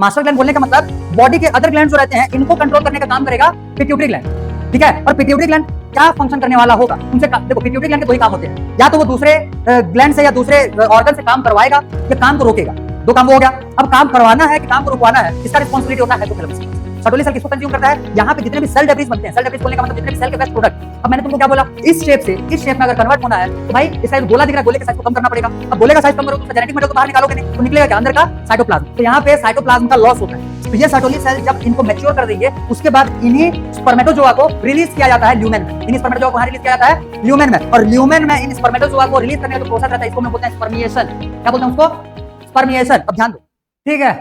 Master gland बोलने का मतलब बॉडी के अदर ग्लैंड जो रहते हैं इनको कंट्रोल करने का काम करेगा पिट्यूटरी ग्लैंड, ठीक है। और पिट्यूटरी ग्लैंड क्या फंक्शन करने वाला होगा उनसे, देखो पिट्यूटरी ग्लैंड के दो ही काम होते हैं, या तो वो दूसरे ग्लैंड से या दूसरे ऑर्गन से काम करवाएगा या काम को रोकेगा। दो काम हो गया। अब काम करवाना है कि काम को रुकवाना है, इसका रिस्पांसिबिलिटी होता है हाइपोथैलेमस। सर्टोली सेल किसको कंज्यूम करता है? यहाँ पे जितने भी सेल डेब्रिस बनते हैं, सेल डेब्रिस बोलने का मतलब जितने भी सेल के वेस्ट प्रोडक्ट। अब मैंने तुमको क्या बोला, इस शेप से इस शेप में अगर कन्वर्ट होना है तो भाई इस साइड गोला दिख रहा है, गोले के साइज को कम करना पड़ेगा। अब गोले का साइज कम करोगे तो जेनेटिक मटेरियल को बाहर निकालोगे नहीं, तो निकलेगा क्या? अंदर का साइटोप्लाज्म। तो यहाँ पे साइटोप्लाज्म का लॉस होता है। तो ये सर्टोली सेल जब इनको मैच्योर कर देंगे उसके बाद इन्हीं स्पर्मेटोजोआ को रिलीज किया जाता है ल्यूमेन में। इन्हीं स्पर्मेटोजोआ को रिलीज किया जाता है ल्यूमेन में, और ल्यूमेन में इन स्पर्मेटोजोआ को रिलीज करने का जो प्रोसेस रहता है इसको हम बोलते हैं स्पर्मिएशन। क्या बोलते हैं उसको? स्पर्मिएशन। अब ध्यान दो, ठीक है।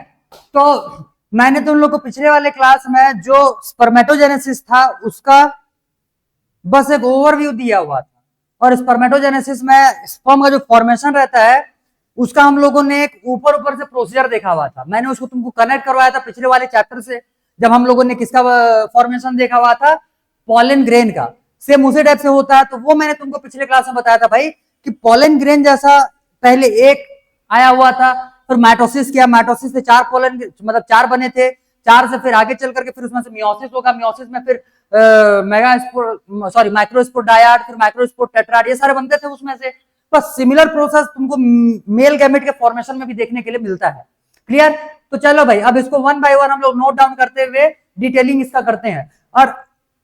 तो मैंने तुम लोग को पिछले वाले क्लास में जो स्पर्मेटोजेनेसिस था उसका बस एक ओवरव्यू दिया हुआ था, और स्पर्मेटोजेनेसिस में स्पर्म का जो फॉर्मेशन रहता है उसका हम लोगों ने एक ऊपर ऊपर से प्रोसीजर देखा हुआ था। मैंने उसको तुमको कनेक्ट करवाया था पिछले वाले चैप्टर से, जब हम लोगों ने किसका फॉर्मेशन देखा हुआ था? पॉलन ग्रेन का। सेम उसी टाइप से होता है। तो वो मैंने तुमको पिछले क्लास में बताया था भाई कि पॉलन ग्रेन जैसा पहले एक आया हुआ था, फिर माइटोसिस किया, माइटोसिस से 4 पॉलन मतलब 4 बने थे, 4 से फिर आगे चल करके फिर उसमें से मियोसिस होगा, मियोसिस में फिर माइक्रोस्पोर डायड, फिर माइक्रोस्पोर टेट्राड, ये सारे बनते थे उसमें से। बस सिमिलर प्रोसेस तुमको मेल गैमेट के फॉर्मेशन में भी देखने के लिए मिलता है। क्लियर? तो चलो भाई अब इसको वन बाय वन हम लोग नोट डाउन करते हुए डिटेलिंग इसका करते हैं। और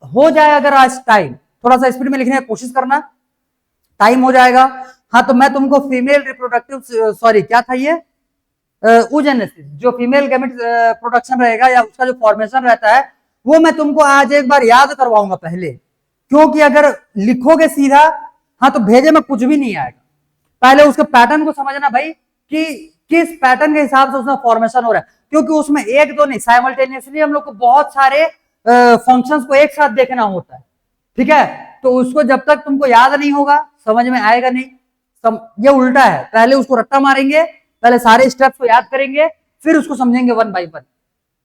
हो जाए अगर आज टाइम, थोड़ा सा स्पीड में लिखने की कोशिश करना, टाइम हो जाएगा। हाँ, तो मैं तुमको फीमेल रिप्रोडक्टिव क्या था ये oogenesis, जो फीमेल गैमेट प्रोडक्शन रहेगा या उसका जो फॉर्मेशन रहता है वो मैं तुमको आज एक बार याद करवाऊंगा पहले, क्योंकि अगर लिखोगे सीधा हाँ तो भेजे में कुछ भी नहीं आएगा। पहले उसके पैटर्न को समझना भाई कि किस पैटर्न के हिसाब से उसमें फॉर्मेशन हो रहा है, क्योंकि उसमें एक दो नहीं, साइमल्टेनियसली हम लोग को बहुत सारे फंक्शंस को एक साथ देखना होता है, ठीक है। तो उसको जब तक तुमको याद नहीं होगा समझ में आएगा नहीं। ये उल्टा है, पहले उसको रट्टा मारेंगे, पहले सारे स्टेप्स को याद करेंगे, फिर उसको समझेंगे वन बाय वन।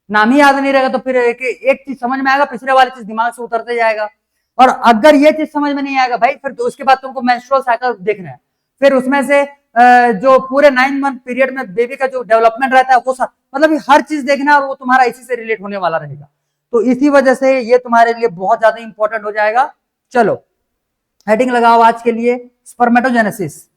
नाम ही याद नहीं रहेगा तो फिर एक चीज समझ में आएगा, पिछले वाली चीज दिमाग से उतरते जाएगा। और अगर ये चीज समझ में नहीं आएगा भाई फिर तो उसके बाद तुमको मेंस्ट्रुअल साइकिल देखना है, फिर उसमें से जो पूरे 9 मंथ पीरियड में बेबी का जो डेवलपमेंट रहता है वो मतलब हर चीज देखना, और वो तुम्हारा इसी से रिलेट होने वाला रहेगा। तो इसी वजह से ये तुम्हारे लिए बहुत ज्यादा इंपॉर्टेंट हो जाएगा। चलो हेडिंग लगाओ आज के लिए, स्पर्मेटोजेनेसिस।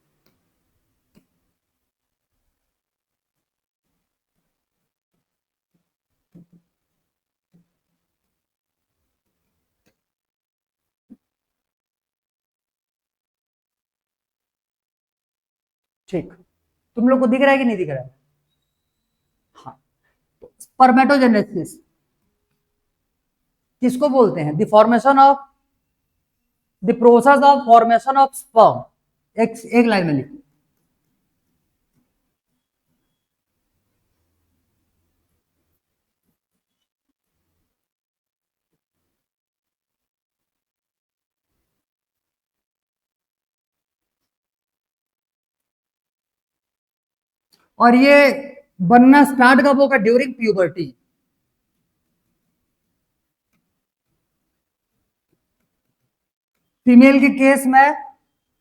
ठीक, तुम लोग को दिख रहा है कि नहीं दिख रहा है? हाँ, स्पर्मेटोजेनेसिस किसको बोलते हैं? The formation of, the process of formation of sperm. एक लाइन में लिखो। और ये बनना स्टार्ट कब होगा? During puberty. फीमेल के केस में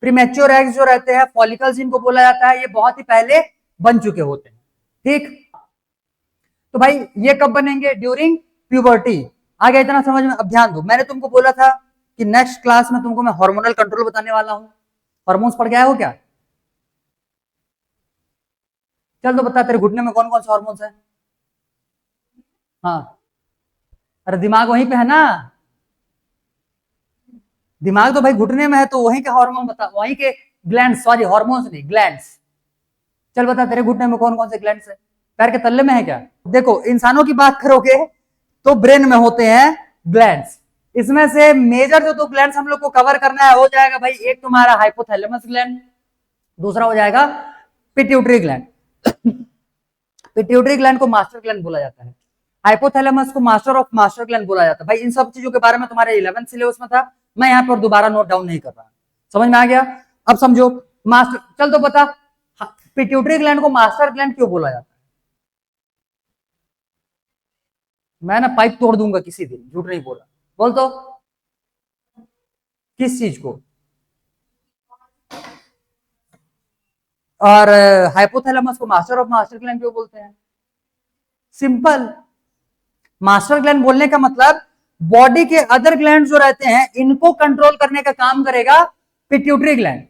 प्रीमेच्योर एग्स जो रहते हैं, फॉलिकल्स इनको बोला जाता है, ये बहुत ही पहले बन चुके होते हैं, ठीक। तो भाई ये कब बनेंगे? During puberty. आ गया इतना समझ में? अब ध्यान दो, मैंने तुमको बोला था कि नेक्स्ट क्लास में तुमको मैं हार्मोनल कंट्रोल बताने वाला हूं। हार्मोन्स पढ़ के आए हो क्या? चल तो बता, तेरे घुटने में कौन कौन से हार्मोन्स है? हाँ, अरे दिमाग वहीं पे है ना, दिमाग तो भाई घुटने में है, तो वहीं के हार्मोन बता, वहीं के ग्लैंड, सॉरी हार्मोन्स नहीं ग्लैंड्स। चल बता, तेरे घुटने में कौन कौन से ग्लैंड्स है? पैर के तल्ले में है क्या? देखो इंसानों की बात करोगे तो ब्रेन में होते हैं ग्लैंड्स। इसमें से मेजर जो दो ग्लैंड्स हम लोग को कवर करना है हो जाएगा भाई, एक तुम्हारा हाइपोथैलेमस ग्लैंड, दूसरा हो जाएगा पिट्यूटरी ग्लैंड। पिट्यूटरी ग्लैंड को मास्टर ग्लैंड बोला जाता है, हाइपोथैलेमस को मास्टर ऑफ मास्टर ग्लैंड बोला जाता है। भाई इन सब चीजों के बारे में तुम्हारे 11th सिलेबस में था, मैं यहाँ पर दोबारा नोट डाउन नहीं कर रहा। समझ में आ गया? अब समझो मास्टर, चल तो बता पिट्यूटरी ग्लैंड को मास्टर ग्लैंड क्यों बोला जाता है? मैं ना पाइप तोड़ दूंगा किसी दिन, झूठ नहीं बोला। बोल तो, किस चीज को? और हाइपोथैलेमस को मास्टर ऑफ मास्टर ग्लैंड क्यों बोलते हैं? सिंपल। मास्टर ग्लैंड बोलने का मतलब बॉडी के अदर ग्लैंड जो रहते हैं इनको कंट्रोल करने का काम करेगा पिट्यूटरी ग्लैंड,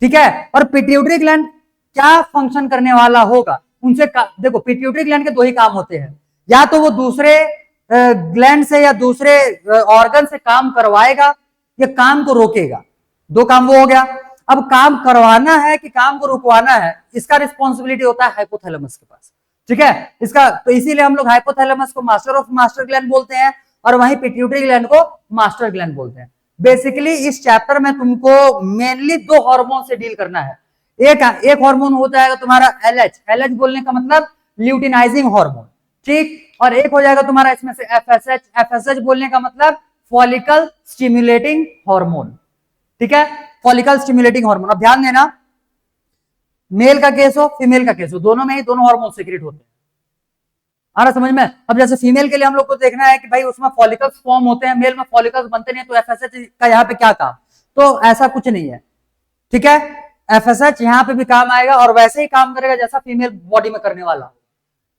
ठीक है। और पिट्यूटरी ग्लैंड क्या फंक्शन करने वाला होगा उनसे देखो, पिट्यूटरी ग्लैंड के दो ही काम होते हैं, या तो वो दूसरे ग्लैंड से या दूसरे ऑर्गन से काम करवाएगा या काम को रोकेगा। दो काम वो हो गया। अब काम करवाना है कि काम को रुकवाना है, इसका रिस्पॉन्सिबिलिटी होता है हाइपोथैलेमस के पास, ठीक है। इसका तो इसीलिए हम लोग हाइपोथैलेमस को मास्टर ऑफ मास्टर ग्लैंड बोलते हैं और वहीं पिट्यूटरी ग्लैंड को मास्टर ग्लैंड बोलते हैं। बेसिकली इस चैप्टर में तुमको मेनली दो हार्मोन से डील करना है। एक हार्मोन होता है तुम्हारा एलएच, एलएच बोलने का मतलब ल्यूटिनाइजिंग हार्मोन, ठीक। और एक हो जाएगा तुम्हारा इसमें से एफएसएच, एफएसएच बोलने का मतलब फॉलिकल स्टिमुलेटिंग हार्मोन, ठीक है, फॉलिकल स्टिमुलेटिंग हार्मोन। अब ध्यान देना, मेल का केस हो फीमेल का केस हो, दोनों में ही दोनों हार्मोन सीक्रेट होते हैं। आ रहा समझ में? अब जैसे फीमेल के लिए हम लोग को देखना है कि भाई उसमें फॉलिकल्स फॉर्म होते हैं, मेल में फॉलिकल्स बनते नहीं, तो एफएसएच का यहाँ पे क्या काम? तो ऐसा कुछ नहीं है, ठीक है। एफएसएच यहाँ पे भी काम आएगा और वैसे ही काम करेगा जैसा फीमेल बॉडी में करने वाला।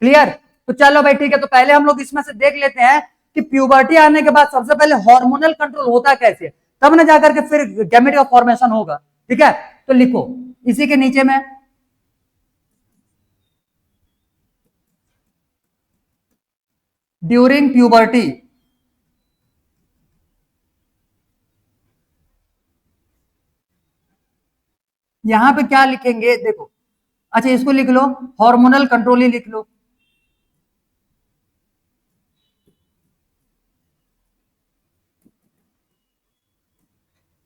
क्लियर? तो चलो भाई ठीक है, तो पहले हम लोग इसमें से देख लेते हैं कि प्यूबर्टी आने के बाद सबसे पहले हार्मोनल कंट्रोल होता कैसे, तब ना जाकर के फिर गैमेट का फॉर्मेशन होगा, ठीक है। तो लिखो इसी के नीचे में ड्यूरिंग प्यूबर्टी यहां पे क्या लिखेंगे देखो, अच्छा इसको लिख लो, हार्मोनल कंट्रोल ही लिख लो।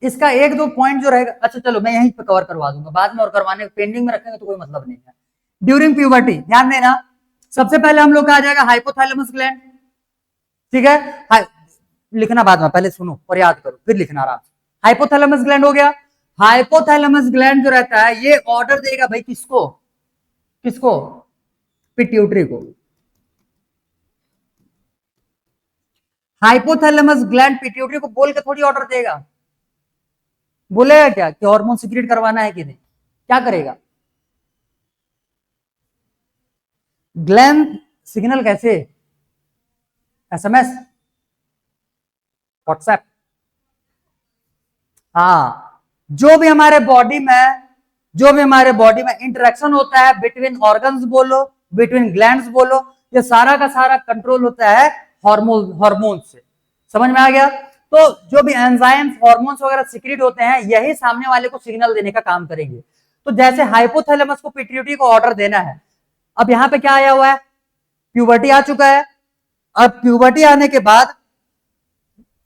इसका एक दो पॉइंट जो रहेगा, अच्छा चलो मैं यहीं पे कवर करवा दूंगा बाद में, और करवाने पेंडिंग में रखेंगे तो कोई मतलब नहीं है। ड्यूरिंग प्यूबर्टी ध्यान देना, सबसे पहले हम लोग का आ जाएगा हाइपोथैलेमस ग्लैंड, ठीक है। लिखना बाद में, पहले सुनो और याद करो फिर लिखना आराम से। हाइपोथैलेमस ग्लैंड हो गया। हाइपोथैलेमस ग्लैंड जो रहता है ये ऑर्डर देगा भाई किसको? किसको? पिट्यूटरी को। हाइपोथैलेमस ग्लैंड पिट्यूटरी को बोल के थोड़ी ऑर्डर देगा, बोलेगा क्या कि हार्मोन सीक्रेट करवाना है कि नहीं? क्या करेगा? ग्लैंड सिग्नल कैसे? एसएमएस, व्हाट्सएप, हाँ। जो भी हमारे बॉडी में, जो भी हमारे बॉडी में इंटरेक्शन होता है बिटवीन ऑर्गन्स बोलो, बिटवीन ग्लैंड्स बोलो, ये सारा का सारा कंट्रोल होता है हार्मोन से। समझ में आ गया? तो जो भी एंजाइम्स हार्मोन्स वगैरह सीक्रेट होते हैं यही सामने वाले को सिग्नल देने का काम करेंगे। तो जैसे हाइपोथैलेमस को पिट्यूटरी को ऑर्डर देना है, अब यहां पे क्या आया हुआ है? प्यूबर्टी आ चुका है। अब प्यूबर्टी आने के बाद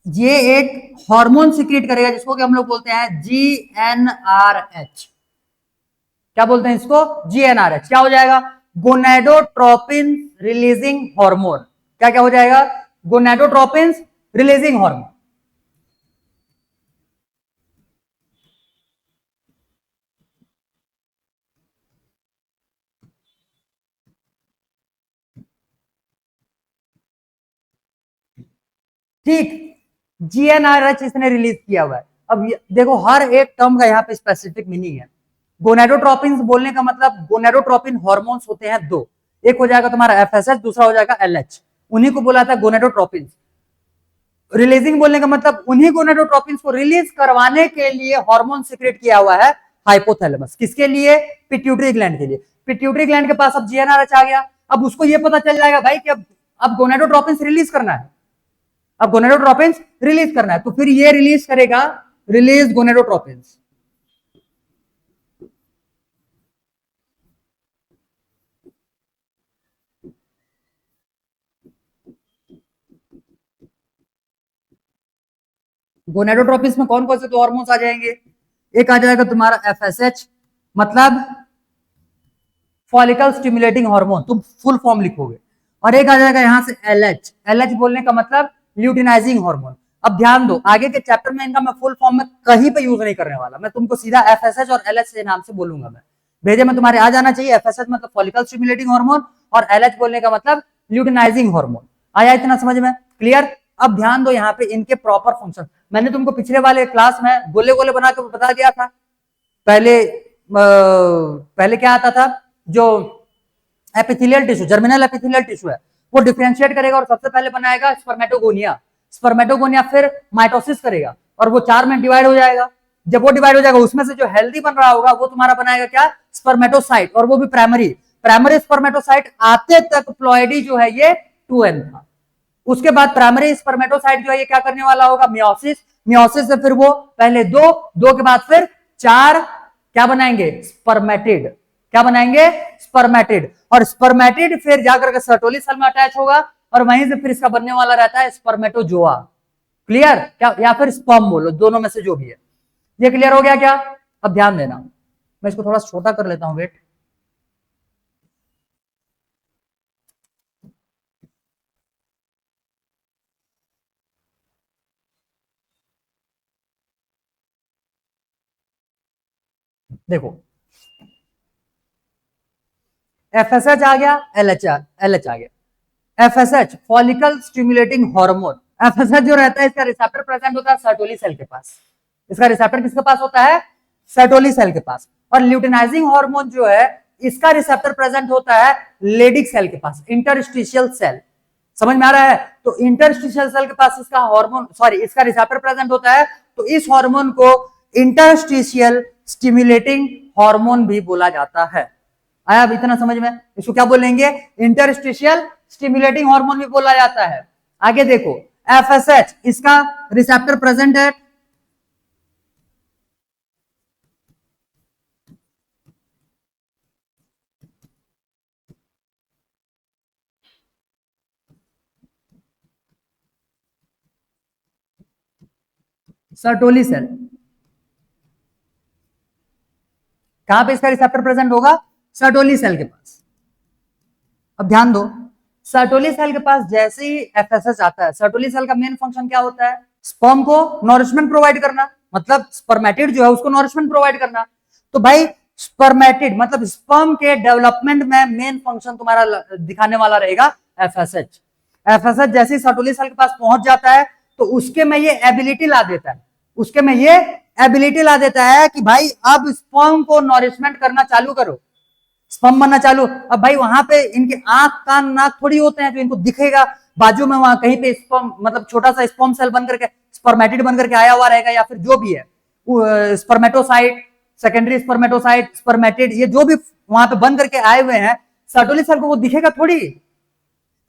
ये एक हार्मोन सीक्रेट करेगा जिसको कि हम लोग बोलते हैं जीएनआरएच। क्या बोलते हैं इसको? जीएनआरएच। क्या हो जाएगा? Gonadotropin releasing hormone. क्या क्या हो जाएगा? Gonadotropin releasing hormone. ठीक, जीएनआरएच इसने रिलीज किया हुआ है। अब देखो हर एक टर्म का यहाँ पे स्पेसिफिक मीनिंग है। गोनेडोट्रोपिन बोलने का मतलब, गोनेडोट्रोपिन हार्मोन्स होते हैं दो, एक हो जाएगा तुम्हारा एफएसएच, दूसरा हो जाएगा एलएच, उन्हीं को बोला था गोनेडोट्रोपिन। रिलीजिंग बोलने का मतलब उन्हीं गोनेडोट्रोपिन को रिलीज करवाने के लिए हार्मोन सीक्रेट किया हुआ है हाइपोथैलेमस। किसके लिए? पिट्यूटरी ग्लैंड के लिए। पिट्यूटरी ग्लैंड के पास अब जीएनआरएच आ गया, अब उसको ये पता चल जाएगा भाई कि अब गोनेडोट्रोपिन रिलीज करना है, अब गोनेडोट्रोपिन रिलीज करना है, तो फिर ये रिलीज करेगा, रिलीज गोनेडोट्रोपिन। गोनेडोट्रोपिन में कौन कौन से दो हार्मोन्स आ जाएंगे? एक आ जाएगा तुम्हारा एफएसएच, मतलब फॉलिकल स्टिमुलेटिंग हार्मोन, तुम फुल फॉर्म लिखोगे, और एक आ जाएगा यहां से एलएच, एलएच बोलने का मतलब ल्यूटिनाइजिंग हार्मोन। अब ध्यान दो आगे के चैप्टर में इनका मैं फुल फॉर्म में कहीं पे यूज नहीं करने वाला, मैं तुमको सीधा एफएसएच और एलएच के नाम से बोलूंगा। मैं भेजे में तुम्हारे आ जाना चाहिए, एफएसएच मतलब फॉलिकल स्टिमुलेटिंग हार्मोन और एलएच बोलने का मतलब ल्यूटिनाइजिंग हार्मोन। आया इतना समझ में? क्लियर? अब ध्यान दो यहाँ पे इनके प्रॉपर फंक्शन, मैंने तुमको पिछले वाले क्लास में गोले गोले बना के बता दिया था। पहले क्या आता था? जो epithelial tissue, germinal epithelial tissue है, वो डिफरेंशिएट करेगा और सबसे पहले बनाएगा स्पर्मेटोगोनिया। स्पर्मेटोगोनिया फिर माइटोसिस करेगा और वो 4 में डिवाइड हो जाएगा। जब वो डिवाइड हो जाएगा उसमें से जो हेल्दी बन रहा होगा वो तुम्हारा बनाएगा क्या, स्पर्मेटोसाइट, और वो भी प्राइमरी। प्राइमरी स्पर्मेटोसाइट आते तक प्लॉइडी जो है ये 2n था। उसके बाद प्राइमरी स्पर्मेटोसाइट जो है ये क्या करने वाला होगा, मियोसिस। मियोसिस से फिर वो पहले दो के बाद फिर 4 क्या बनाएंगे, स्पर्मेटिड। क्या बनाएंगे, स्पर्मेटिड। और स्पर्मेटिड फिर जाकर के सर्टोली सेल में अटैच होगा और वहीं से फिर इसका बनने वाला रहता है स्पर्मेटोजोआ। क्लियर क्या, या फिर स्पर्म बोलो, दोनों में से जो भी है। ये क्लियर हो गया क्या? अब ध्यान देना, मैं इसको थोड़ा छोटा कर लेता हूं, वेट। देखो एफएसएच आ गया, एलएच आ गया। FSH follicle stimulating hormone. FSH जो रहता है इसका रिसेप्टर प्रेजेंट होता है सर्टोली सेल के पास। इसका रिसेप्टर किसके पास होता है, सर्टोली सेल के पास। और ल्यूटिनाइजिंग हार्मोन जो है इसका रिसेप्टर प्रेजेंट होता है लेडिक सेल के पास, इंटरस्टिशियल सेल। समझ में आ रहा है? तो इंटरस्टिशियल सेल के पास इसका हार्मोन, सॉरी, इसका रिसेप्टर प्रेजेंट होता है, तो इस हार्मोन को इंटरस्टिशियल स्टिमुलेटिंग हार्मोन भी बोला जाता है। आया अब इतना समझ में? इसको क्या बोलेंगे, इंटरस्टिशियल स्टिमुलेटिंग हार्मोन भी बोला जाता है। आगे देखो एफएसएच, इसका रिसेप्टर प्रेजेंट है सर्टोली सेल। कहां पे इसका रिसेप्टर प्रेजेंट होगा, सर्टोली सेल के पास। अब ध्यान दो, सर्टोली सेल के पास जैसे ही एफएसएच आता है, सर्टोली सेल का मेन फंक्शन क्या होता है, स्पर्म को नॉरिशमेंट प्रोवाइड करना, मतलब स्पर्मेटिड जो है उसको नॉरिशमेंट प्रोवाइड करना। तो भाई स्पर्मेटिड मतलब स्पर्म के डेवलपमेंट में मेन फंक्शन तुम्हारा दिखाने वाला रहेगा एफएसएच। एफएसएच जैसे ही सर्टोली सेल के पास पहुंच जाता है तो उसके में ये एबिलिटी ला देता है, उसके में ये एबिलिटी ला देता है कि भाई अब स्पर्म को नॉरिशमेंट करना चालू करो, स्पर्म बनना चालू। अब भाई वहां पे इनके आंख कान नाक थोड़ी होते हैं जो इनको दिखेगा, बाजू में वहां कहीं पे स्पर्म मतलब छोटा सा स्पर्म सेल बन करके स्पर्मेटिड बन करके आया हुआ रहेगा, या फिर जो भी है स्पर्मेटोसाइट, सेकेंडरी स्पर्मेटोसाइट, स्पर्मेटिड, ये जो भी वहां पे बन करके आए हुए हैं, सर्टोली सेल को वो दिखेगा थोड़ी।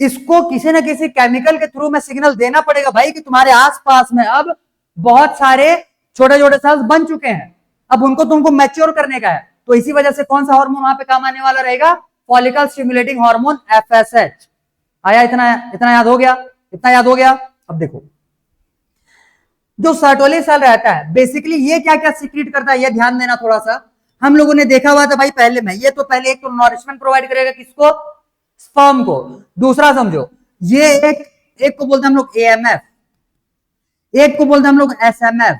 इसको किसी न किसी केमिकल के थ्रू में सिग्नल देना पड़ेगा भाई कि तुम्हारे आसपास में अब बहुत सारे छोटे छोटे सेल्स बन चुके हैं, अब उनको तुमको मैच्योर करने का है। तो इसी वजह से कौन सा हार्मोन वहां पे काम आने वाला रहेगा, फॉलिकल स्टिमुलेटिंग हार्मोन एफएसएच। आया इतना, इतना याद हो गया, इतना याद हो गया। अब देखो जो सर्टोली सेल रहता है बेसिकली ये क्या क्या सीक्रेट करता है, ये ध्यान देना थोड़ा सा। हम लोगों ने देखा हुआ था भाई पहले में, ये तो पहले एक तो नॉरिशमेंट प्रोवाइड करेगा किसको, स्पर्म को। दूसरा समझो, ये एक को बोलते हैं हम लोग एएमएफ, एक को बोलते हैं हम लोग एसएमएफ।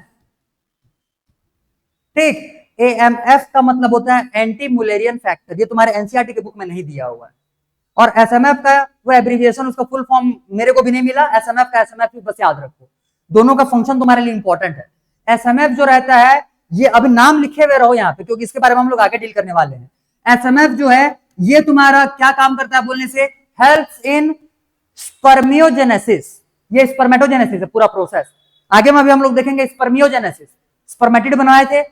ठीक, एएमएफ का मतलब होता है एंटी मुलेरियन फैक्टर, ये तुम्हारे एनसीईआरटी के बुक में नहीं दिया हुआ है। और एसएमएफ का वो एब्रिविएशन, उसका फुल फॉर्म मेरे को भी नहीं मिला, एसएमएफ का एसएमएफ भी बस याद रखो, दोनों का फंक्शन तुम्हारे लिए इंपॉर्टेंट है। एसएमएफ जो रहता है ये अभी नाम लिखे हुए रहो यहाँ पे, क्योंकि इसके बारे में हम लोग आगे डील करने वाले हैं। एसएमएफ जो है ये तुम्हारा क्या काम करता है बोलने से, हेल्प्स इन स्पर्मियोजेनेसिस। ये स्पर्मेटोजेनेसिस है पूरा प्रोसेस, आगे में भी हम लोग देखेंगे स्पर्मियोजेनेसिस। स्पर्मेटिड बनाए थे,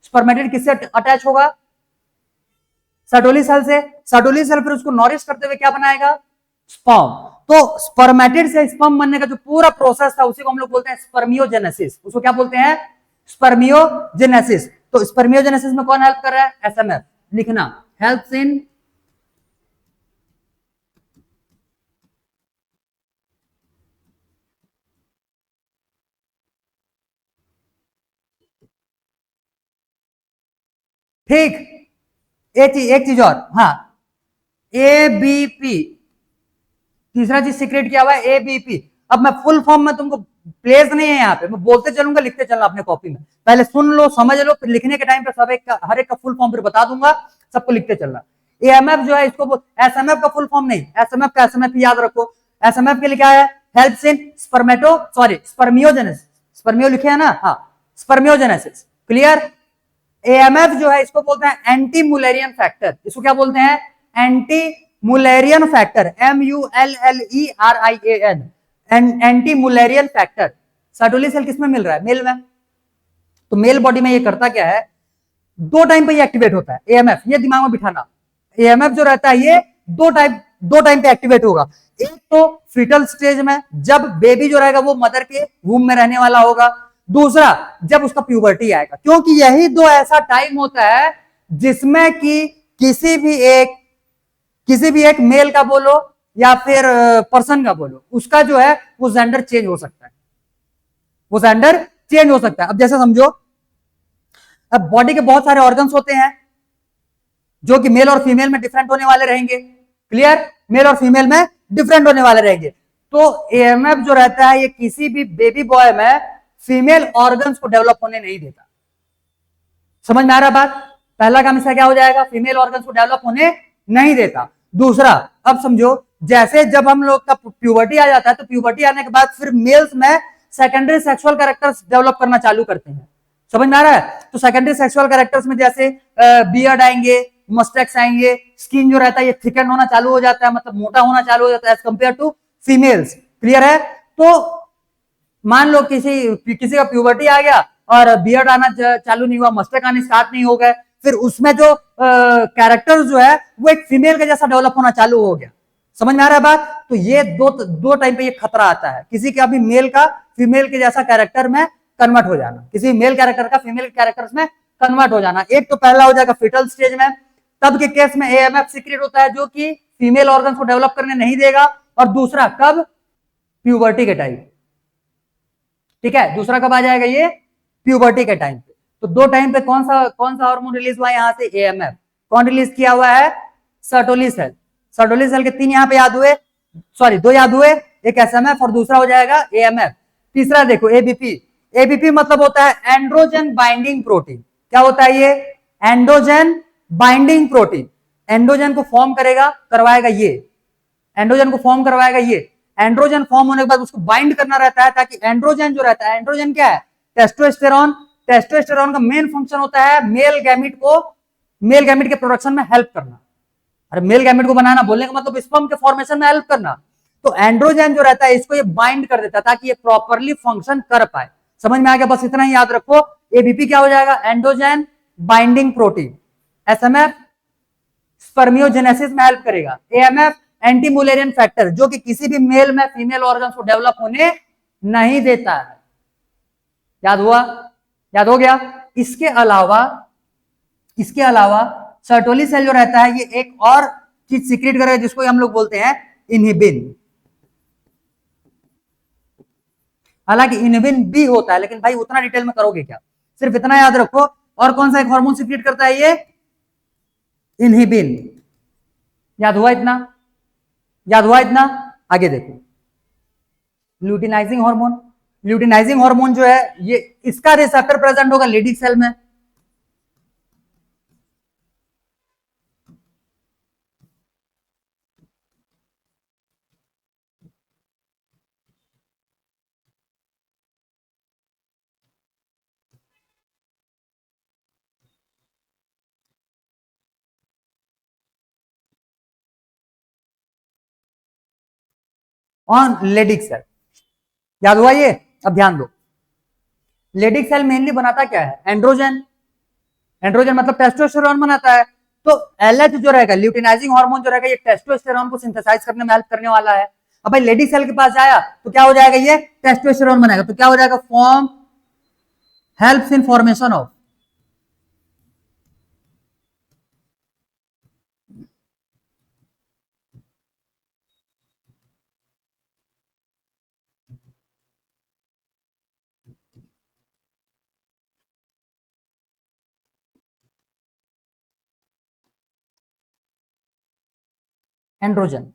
स्पर्मेटिड किससे अटैच होगा, सर्टोली सेल से। सर्टोली सेल फिर उसको नॉरिश करते हुए क्या बनाएगा, स्पर्म। तो स्पर्मेटिड से स्पर्म बनने का जो पूरा प्रोसेस था उसी को हम लोग बोलते हैं स्पर्मियोजेनेसिस। उसको क्या बोलते हैं, स्पर्मियोजेनेसिस। तो स्पर्मियोजेनेसिस में कौन हेल्प कर रहा है, एसएमएफ। लिखना, हेल्प्स इन ठीक। एक चीज और, हाँ, एबीपी, तीसरा चीज सीक्रेट क्या हुआ है, एबीपी। अब मैं फुल फॉर्म में तुमको प्लेस नहीं है यहाँ पे, मैं बोलते चलूंगा, लिखते चलना अपने कॉपी में, पहले सुन लो समझ लो, फिर लिखने के टाइम पे सब एक का, हर एक का फुल फॉर्म फिर बता दूंगा, सबको लिखते चलना। एएमएफ जो है इसको, एसएमएफ का फुल फॉर्म नहीं, एसएमएफ का एसएमएफ याद रखो। एसएमएफ के लिए क्या है, हेल्प्स इन स्पर्मियोजेनेसिस। स्पर्मियो लिखे है ना, हाँ, स्पर्मियोजेनेसिस। क्लियर। एएमएफ जो है इसको बोलते हैं एंटी मुलेरियन फैक्टर। इसको क्या बोलते हैं, anti Mullerian factor, MULLERIAN, anti Mullerian factor Sertoli cell किसमें मिल रहा है? मेल में। तो मेल बॉडी में ये करता क्या है, दो टाइम पे ये एक्टिवेट होता है एएमएफ, ये दिमाग में बिठाना। एएमएफ जो रहता है ये दो टाइम पे एक्टिवेट होगा। एक तो फीटल स्टेज में, जब बेबी जो रहेगा वो मदर के वूम में रहने वाला होगा। दूसरा जब उसका प्यूबर्टी आएगा, क्योंकि यही दो ऐसा टाइम होता है जिसमें कि किसी भी एक मेल का बोलो या फिर पर्सन का बोलो, उसका जो है वो जेंडर चेंज हो सकता है, वो जेंडर चेंज हो सकता है। अब जैसे समझो, अब बॉडी के बहुत सारे ऑर्गन्स होते हैं जो कि मेल और फीमेल में डिफरेंट होने वाले रहेंगे। क्लियर? मेल और फीमेल में डिफरेंट होने वाले रहेंगे। तो एएमएफ जो रहता है ये किसी भी बेबी बॉय में फीमेल ऑर्गन्स को डेवलप होने नहीं देता। समझ में आ रहा बात? पहला काम इसका क्या हो जाएगा, फीमेल ऑर्गन्स को डेवलप होने नहीं देता। दूसरा, अब समझो, जैसे जब हम लोग का प्यूबर्टी आ जाता है तो प्यूबर्टी आने के बाद फिर मेल्स में सेकेंडरी सेक्सुअल कैरेक्टर्स डेवलप करना चालू करते हैं। समझ में आ रहा है? तो सेकेंडरी सेक्सुअल कैरेक्टर्स में जैसे बियर्ड आएंगे, मस्टैक्स आएंगे, स्किन जो रहता है ये थिकन होना चालू हो जाता है, मतलब मोटा होना चालू हो जाता है as compare to females. Clear है? तो मान लो किसी का प्यूबर्टी आ गया और बियर्ड आना चालू नहीं हुआ, मस्टैक आने स्टार्ट नहीं हो गए, फिर उसमें जो कैरेक्टर जो है वो एक फीमेल के जैसा डेवलप होना चालू हो गया। समझ में आ रहा है बात? तो ये दो टाइम पे ये खतरा आता है, किसी का भी मेल का फीमेल के जैसा कैरेक्टर में कन्वर्ट हो जाना, किसी मेल कैरेक्टर का फीमेल कैरेक्टर में कन्वर्ट हो जाना। एक तो पहला हो जाएगा फिटल स्टेज में, तब के केस में एएमएफ सीक्रेट होता है जो कि फीमेल ऑर्गन को डेवलप करने नहीं देगा। और दूसरा कब? प्यूबर्टी के टाइम। ठीक है, दूसरा कब आ जाएगा ये? प्यूबर्टी के टाइम पे। तो दो टाइम पे कौन सा हार्मोन रिलीज हुआ है यहां से? एएमएफ। कौन रिलीज किया हुआ है? Sertoli cell. सर्टोली सेल के तीन यहां पे याद हुए, सॉरी दो याद हुए, एक एसएमएफ और दूसरा हो जाएगा एएमएफ। तीसरा देखो एबीपी। एबीपी मतलब होता है एंड्रोजन बाइंडिंग प्रोटीन। क्या होता है ये? Androgen binding protein. एंड्रोजन को फॉर्म करवाएगा ये, एंड्रोजन को फॉर्म करवाएगा ये। एंड्रोजन फॉर्म होने के बाद उसको बाइंड करना रहता है, ताकि एंड्रोजन जो रहता है, एंड्रोजन क्या है? टेस्टोस्टेरॉन। टेस्टोस्टेरॉन का मेन फंक्शन होता है मेल गैमिट के प्रोडक्शन में हेल्प करना। अरे मेल गैमिट को बनाना बोलने का मतलब स्पर्म के फॉर्मेशन में हेल्प करना। तो एंड्रोजन जो रहता है इसको ये बाइंड कर देता है ताकि ये प्रॉपरली फंक्शन कर पाए। समझ में आ गया? बस इतना ही याद रखो। एबीपी क्या हो जाएगा? Androgen binding protein. SMF spermiogenesis में हेल्प करेगा। एएमएफ एंटी मुलेरियन फैक्टर, जो कि किसी भी मेल में फीमेल ऑर्गन को डेवलप होने नहीं देता है। याद हुआ? याद हो गया? इसके अलावा सर्टोली सेल जो रहता है ये एक और चीज सीक्रेट करेगा जिसको हम लोग बोलते हैं इनहिबिन। हालांकि इनहिबिन भी होता है, लेकिन भाई उतना डिटेल में करोगे क्या, सिर्फ इतना याद रखो। और कौन सा एक हार्मोन सीक्रेट करता है ये? इनहिबिन। याद हुआ इतना? याद हुआ इतना? आगे देखो, ल्यूटिनाइजिंग हार्मोन। ल्यूटिनाइजिंग हार्मोन जो है ये, इसका रिसेप्टर प्रेजेंट होगा लेडिक सेल में। On Leydig cell. याद हुआ ये? अब ध्यान दो, लेडिक सेल मेनली बनाता क्या है? एंड्रोजन। एंड्रोजन मतलब टेस्टोस्टेरोन बनाता है। तो एलएच जो रहेगा, ल्यूटिनाइजिंग हार्मोन जो रहेगा, ये टेस्टोस्टेरोन को सिंथेसाइज करने में हेल्प करने वाला है। अब भाई लेडी सेल के पास जाया तो क्या हो जाएगा? ये टेस्टोस्टेरोन बनाएगा। तो क्या हो जाएगा? Form helps in formation of androgen.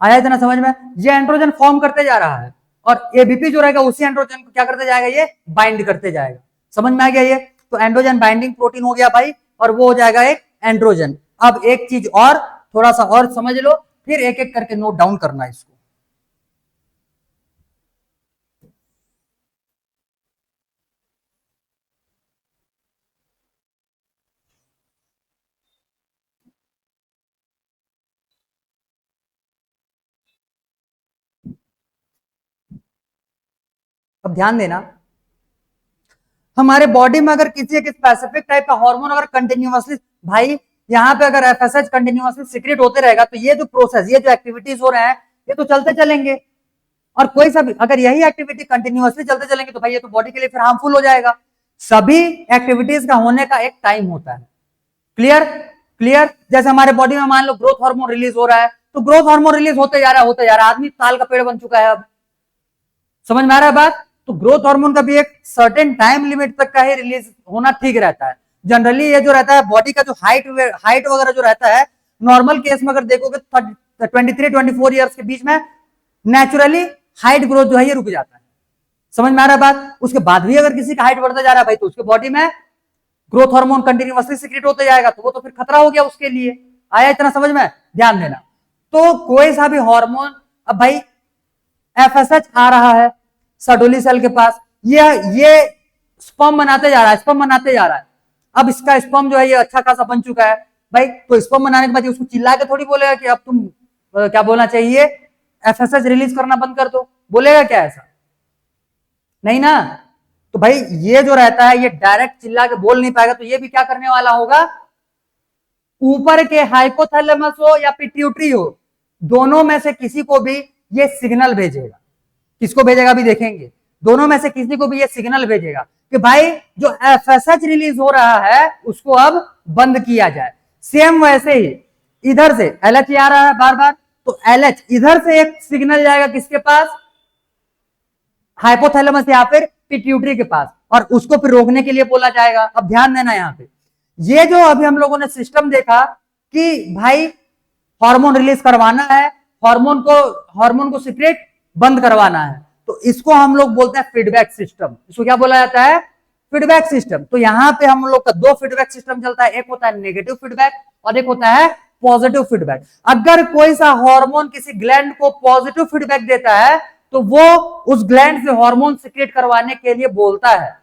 आया इतना समझ में? ये एंड्रोजन फॉर्म करते जा रहा है और एबीपी जो रहेगा उसी एंड्रोजन को क्या करते जाएगा? ये बाइंड करते जाएगा। समझ में आ गया ये? तो एंड्रोजन बाइंडिंग प्रोटीन हो गया भाई, और वो हो जाएगा एक एंड्रोजन। अब एक चीज और, थोड़ा सा और समझ लो, फिर एक एक करके नोट डाउन करना इसको। अब ध्यान देना, हमारे बॉडी में अगर किसी एक स्पेसिफिक टाइप का हार्मोन अगर कंटिन्यूअसली, भाई यहाँ पे अगर एफएसएच कंटिन्यूअसली सीक्रेट होते रहेगा तो ये जो प्रोसेस, ये जो एक्टिविटीज हो रहे हैं, ये तो चलते चलेंगे। और कोई सा भी अगर यही एक्टिविटी कंटिन्यूअसली चलते चलेंगे तो भाई ये तो बॉडी के लिए फिर हार्मफुल हो जाएगा। सभी एक्टिविटीज का होने का एक टाइम होता है। क्लियर? क्लियर? जैसे हमारे बॉडी में मान लो ग्रोथ हार्मोन रिलीज हो रहा है, तो ग्रोथ हार्मोन रिलीज होते जा रहा है, होते जा रहा है, आदमी ताल का पेड़ बन चुका है अब। समझ में आ रहा है बात? तो ग्रोथ हार्मोन का भी एक सर्टेन टाइम लिमिट तक का ही रिलीज होना ठीक रहता है। जनरली ये जो रहता है बॉडी का जो हाइट वगैरह जो रहता है, नॉर्मल केस में अगर देखोगे 23-24 ईयर्स के बीच में नेचुरली हाइट ग्रोथ जो है ये रुक जाता है। समझ में आ रहा है बात? उसके बाद भी अगर किसी का हाइट बढ़ता जा रहा है भाई, तो उसके बॉडी में ग्रोथ हार्मोन कंटिन्यूअसली सीक्रेट होते जाएगा, तो वो तो फिर खतरा हो गया उसके लिए। आया इतना समझ में? ध्यान देना। तो कोई सा भी हार्मोन, अब भाई एफएसएच आ रहा है सर्टोली सेल के पास, ये स्पर्म बनाते जा रहा है, स्पर्म बनाते जा रहा है। अब इसका स्पर्म जो है ये अच्छा खासा बन चुका है भाई, तो स्पर्म बनाने के बाद उसको चिल्ला के थोड़ी बोलेगा कि अब तुम क्या बोलना चाहिए, एफएसएच रिलीज करना बंद कर दो, बोलेगा क्या ऐसा? नहीं ना। तो भाई ये जो रहता है ये डायरेक्ट चिल्ला के बोल नहीं पाएगा, तो ये भी क्या करने वाला होगा, ऊपर के हाइपोथैलेमस हो या पिट्यूटरी हो, दोनों में से किसी को भी ये सिग्नल भेजेगा। किसको भेजेगा भी देखेंगे, दोनों में से किसी को भी ये सिग्नल भेजेगा कि भाई जो एफएसएच रिलीज हो रहा है उसको अब बंद किया जाए। सेम वैसे ही इधर से एलएच आ रहा है बार बार, तो एलएच इधर से एक सिग्नल जाएगा किसके पास, हाइपोथैलेमस या फिर पिट्यूटरी के पास, और उसको फिर रोकने के लिए बोला जाएगा। अब ध्यान देना यहां पे, ये जो अभी हम लोगों ने सिस्टम देखा कि भाई हार्मोन रिलीज करवाना है, हार्मोन को सीक्रेट बंद करवाना है, तो इसको हम लोग बोलते हैं फीडबैक सिस्टम। इसको क्या बोला जाता है, फीडबैक सिस्टम। तो यहां पे हम लोग का दो फीडबैक सिस्टम चलता है, एक होता है नेगेटिव फीडबैक और एक होता है पॉजिटिव फीडबैक। अगर कोई सा हार्मोन किसी ग्लैंड को पॉजिटिव फीडबैक देता है तो वो उस ग्लैंड से हार्मोन सीक्रेट करवाने के लिए बोलता है,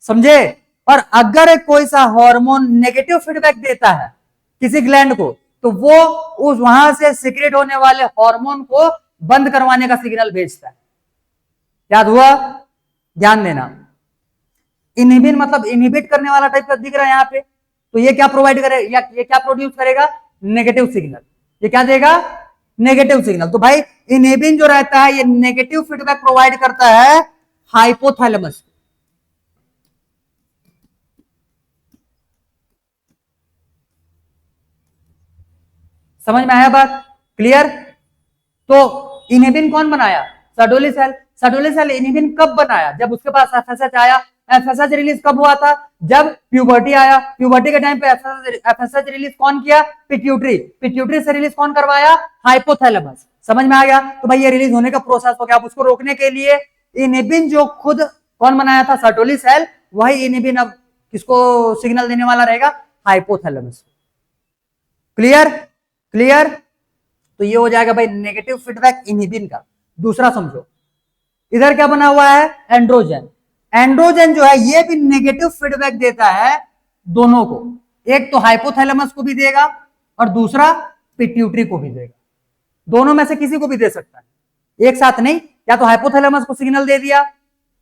समझे? और अगर कोई सा हार्मोन नेगेटिव फीडबैक देता है किसी ग्लैंड को, तो वो उस वहां से सीक्रेट होने वाले हार्मोन को बंद करवाने का सिग्नल भेजता है। याद हुआ? ध्यान देना, इनहिबिन मतलब इनहिबिट करने वाला टाइप का दिख रहा है यहां पे, तो ये क्या प्रोवाइड करे, या ये क्या प्रोड्यूस करेगा, नेगेटिव सिग्नल। ये क्या देगा, नेगेटिव सिग्नल। तो भाई इनहिबिन जो रहता है ये नेगेटिव फीडबैक प्रोवाइड करता है हाइपोथैलेमस। समझ में आया बात? क्लियर? तो इनहिबिन कौन बनाया, Sertoli cell. Sertoli cell inhibin कब बनाया, जब उसके पास एफएसएच आया। एफएसएच रिलीज कब हुआ था, जब प्यूबर्टी आया। प्यूबर्टी के टाइम पे एफएसएच रिलीज कौन किया, पिट्यूटरी। पिट्यूटरी से रिलीज कौन करवाया, हाइपोथैलेमस। समझ में आ गया? तो भाई ये रिलीज होने का प्रोसेस हो गया। अब उसको रोकने के लिए इनहिबिन जो खुद कौन बनाया था, सर्टोली सेल, वही इनहिबिन अब किसको सिग्नल देने वाला रहेगा, हाइपोथैलेमस। क्लियर? क्लियर? तो ये हो जाएगा भाई नेगेटिव फीडबैक इनहिबिन का। दूसरा समझो, इधर क्या बना हुआ है, एंड्रोजन। एंड्रोजन जो है ये भी नेगेटिव फीडबैक देता है दोनों को, एक तो हाइपोथैलेमस को भी देगा और दूसरा पिट्यूटरी को भी देगा। दोनों में से किसी को भी दे सकता है, एक साथ नहीं। या तो हाइपोथैलेमस को सिग्नल दे दिया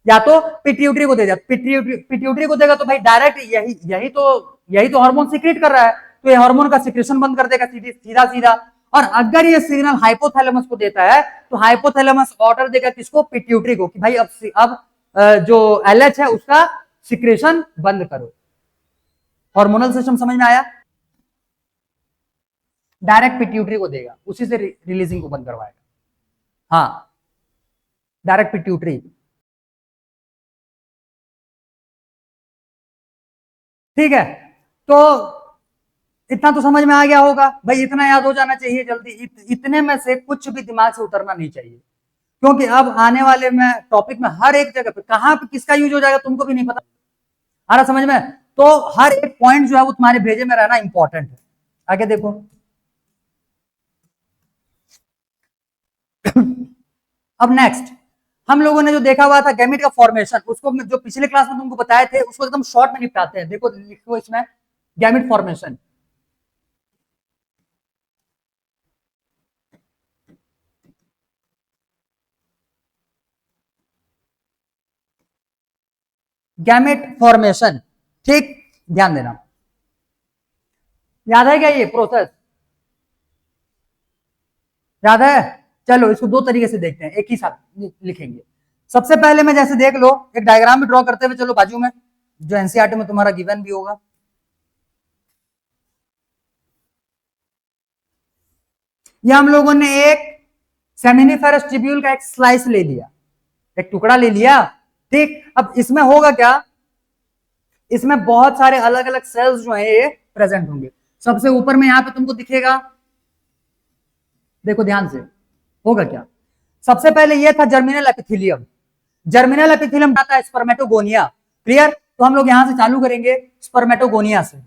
या तो पिट्यूटरी को दे दिया। पिट्यूटरी को देगा तो भाई डायरेक्ट यही तो हार्मोन सीक्रेट कर रहा है, तो ये हार्मोन का सीक्रेशन बंद कर देगा सीधा सीधा। और अगर ये सिग्नल हाइपोथैलेमस को देता है तो हाइपोथैलेमस ऑर्डर देगा किसको, पिट्यूटरी को, कि भाई अब जो एलएच है उसका सिक्रेशन बंद करो। हार्मोनल सिस्टम समझ में आया? डायरेक्ट पिट्यूटरी को देगा, उसी से रिलीजिंग को बंद करवाएगा। हाँ, डायरेक्ट पिट्यूटरी। ठीक है, तो इतना तो समझ में आ गया होगा भाई, इतना याद हो जाना चाहिए जल्दी। इतने में से कुछ भी दिमाग से उतरना नहीं चाहिए, क्योंकि अब आने वाले में टॉपिक में हर एक जगह पे कहां पे किसका यूज हो जाएगा तुमको भी नहीं पता। आ रहा समझ में? तो हर एक पॉइंट जो है वो तुम्हारे भेजे में रहना इंपॉर्टेंट है। आगे देखो अब नेक्स्ट हम लोगों ने जो देखा हुआ था गैमेट का फॉर्मेशन, उसको जो पिछले क्लास में तुमको बताए थे उसको एकदम शॉर्ट में निपटाते हैं। देखो लिखो इसमें गैमेट फॉर्मेशन। Gamete formation. ठीक, ध्यान देना, याद है क्या ये प्रोसेस? याद है? चलो इसको दो तरीके से देखते हैं, एक ही साथ लिखेंगे। सबसे पहले में जैसे देख लो, एक डायग्राम भी ड्रॉ करते हुए चलो बाजू में, जो एनसीईआरटी में तुम्हारा गिवन भी होगा। ये हम लोगों ने एक सेमिनिफेरस ट्यूब्यूल का एक स्लाइस ले लिया, एक टुकड़ा ले लिया। ठीक, अब इसमें होगा क्या, इसमें बहुत सारे अलग अलग सेल्स जो है ये प्रेजेंट होंगे। सबसे ऊपर में यहां पे तुमको दिखेगा, देखो ध्यान से, होगा क्या, सबसे पहले ये था जर्मिनल एपिथेलियम। जर्मिनल एपिथेलियम आता है स्पर्मेटोगोनिया। क्लियर? तो हम लोग यहां से चालू करेंगे स्पर्मेटोगोनिया से।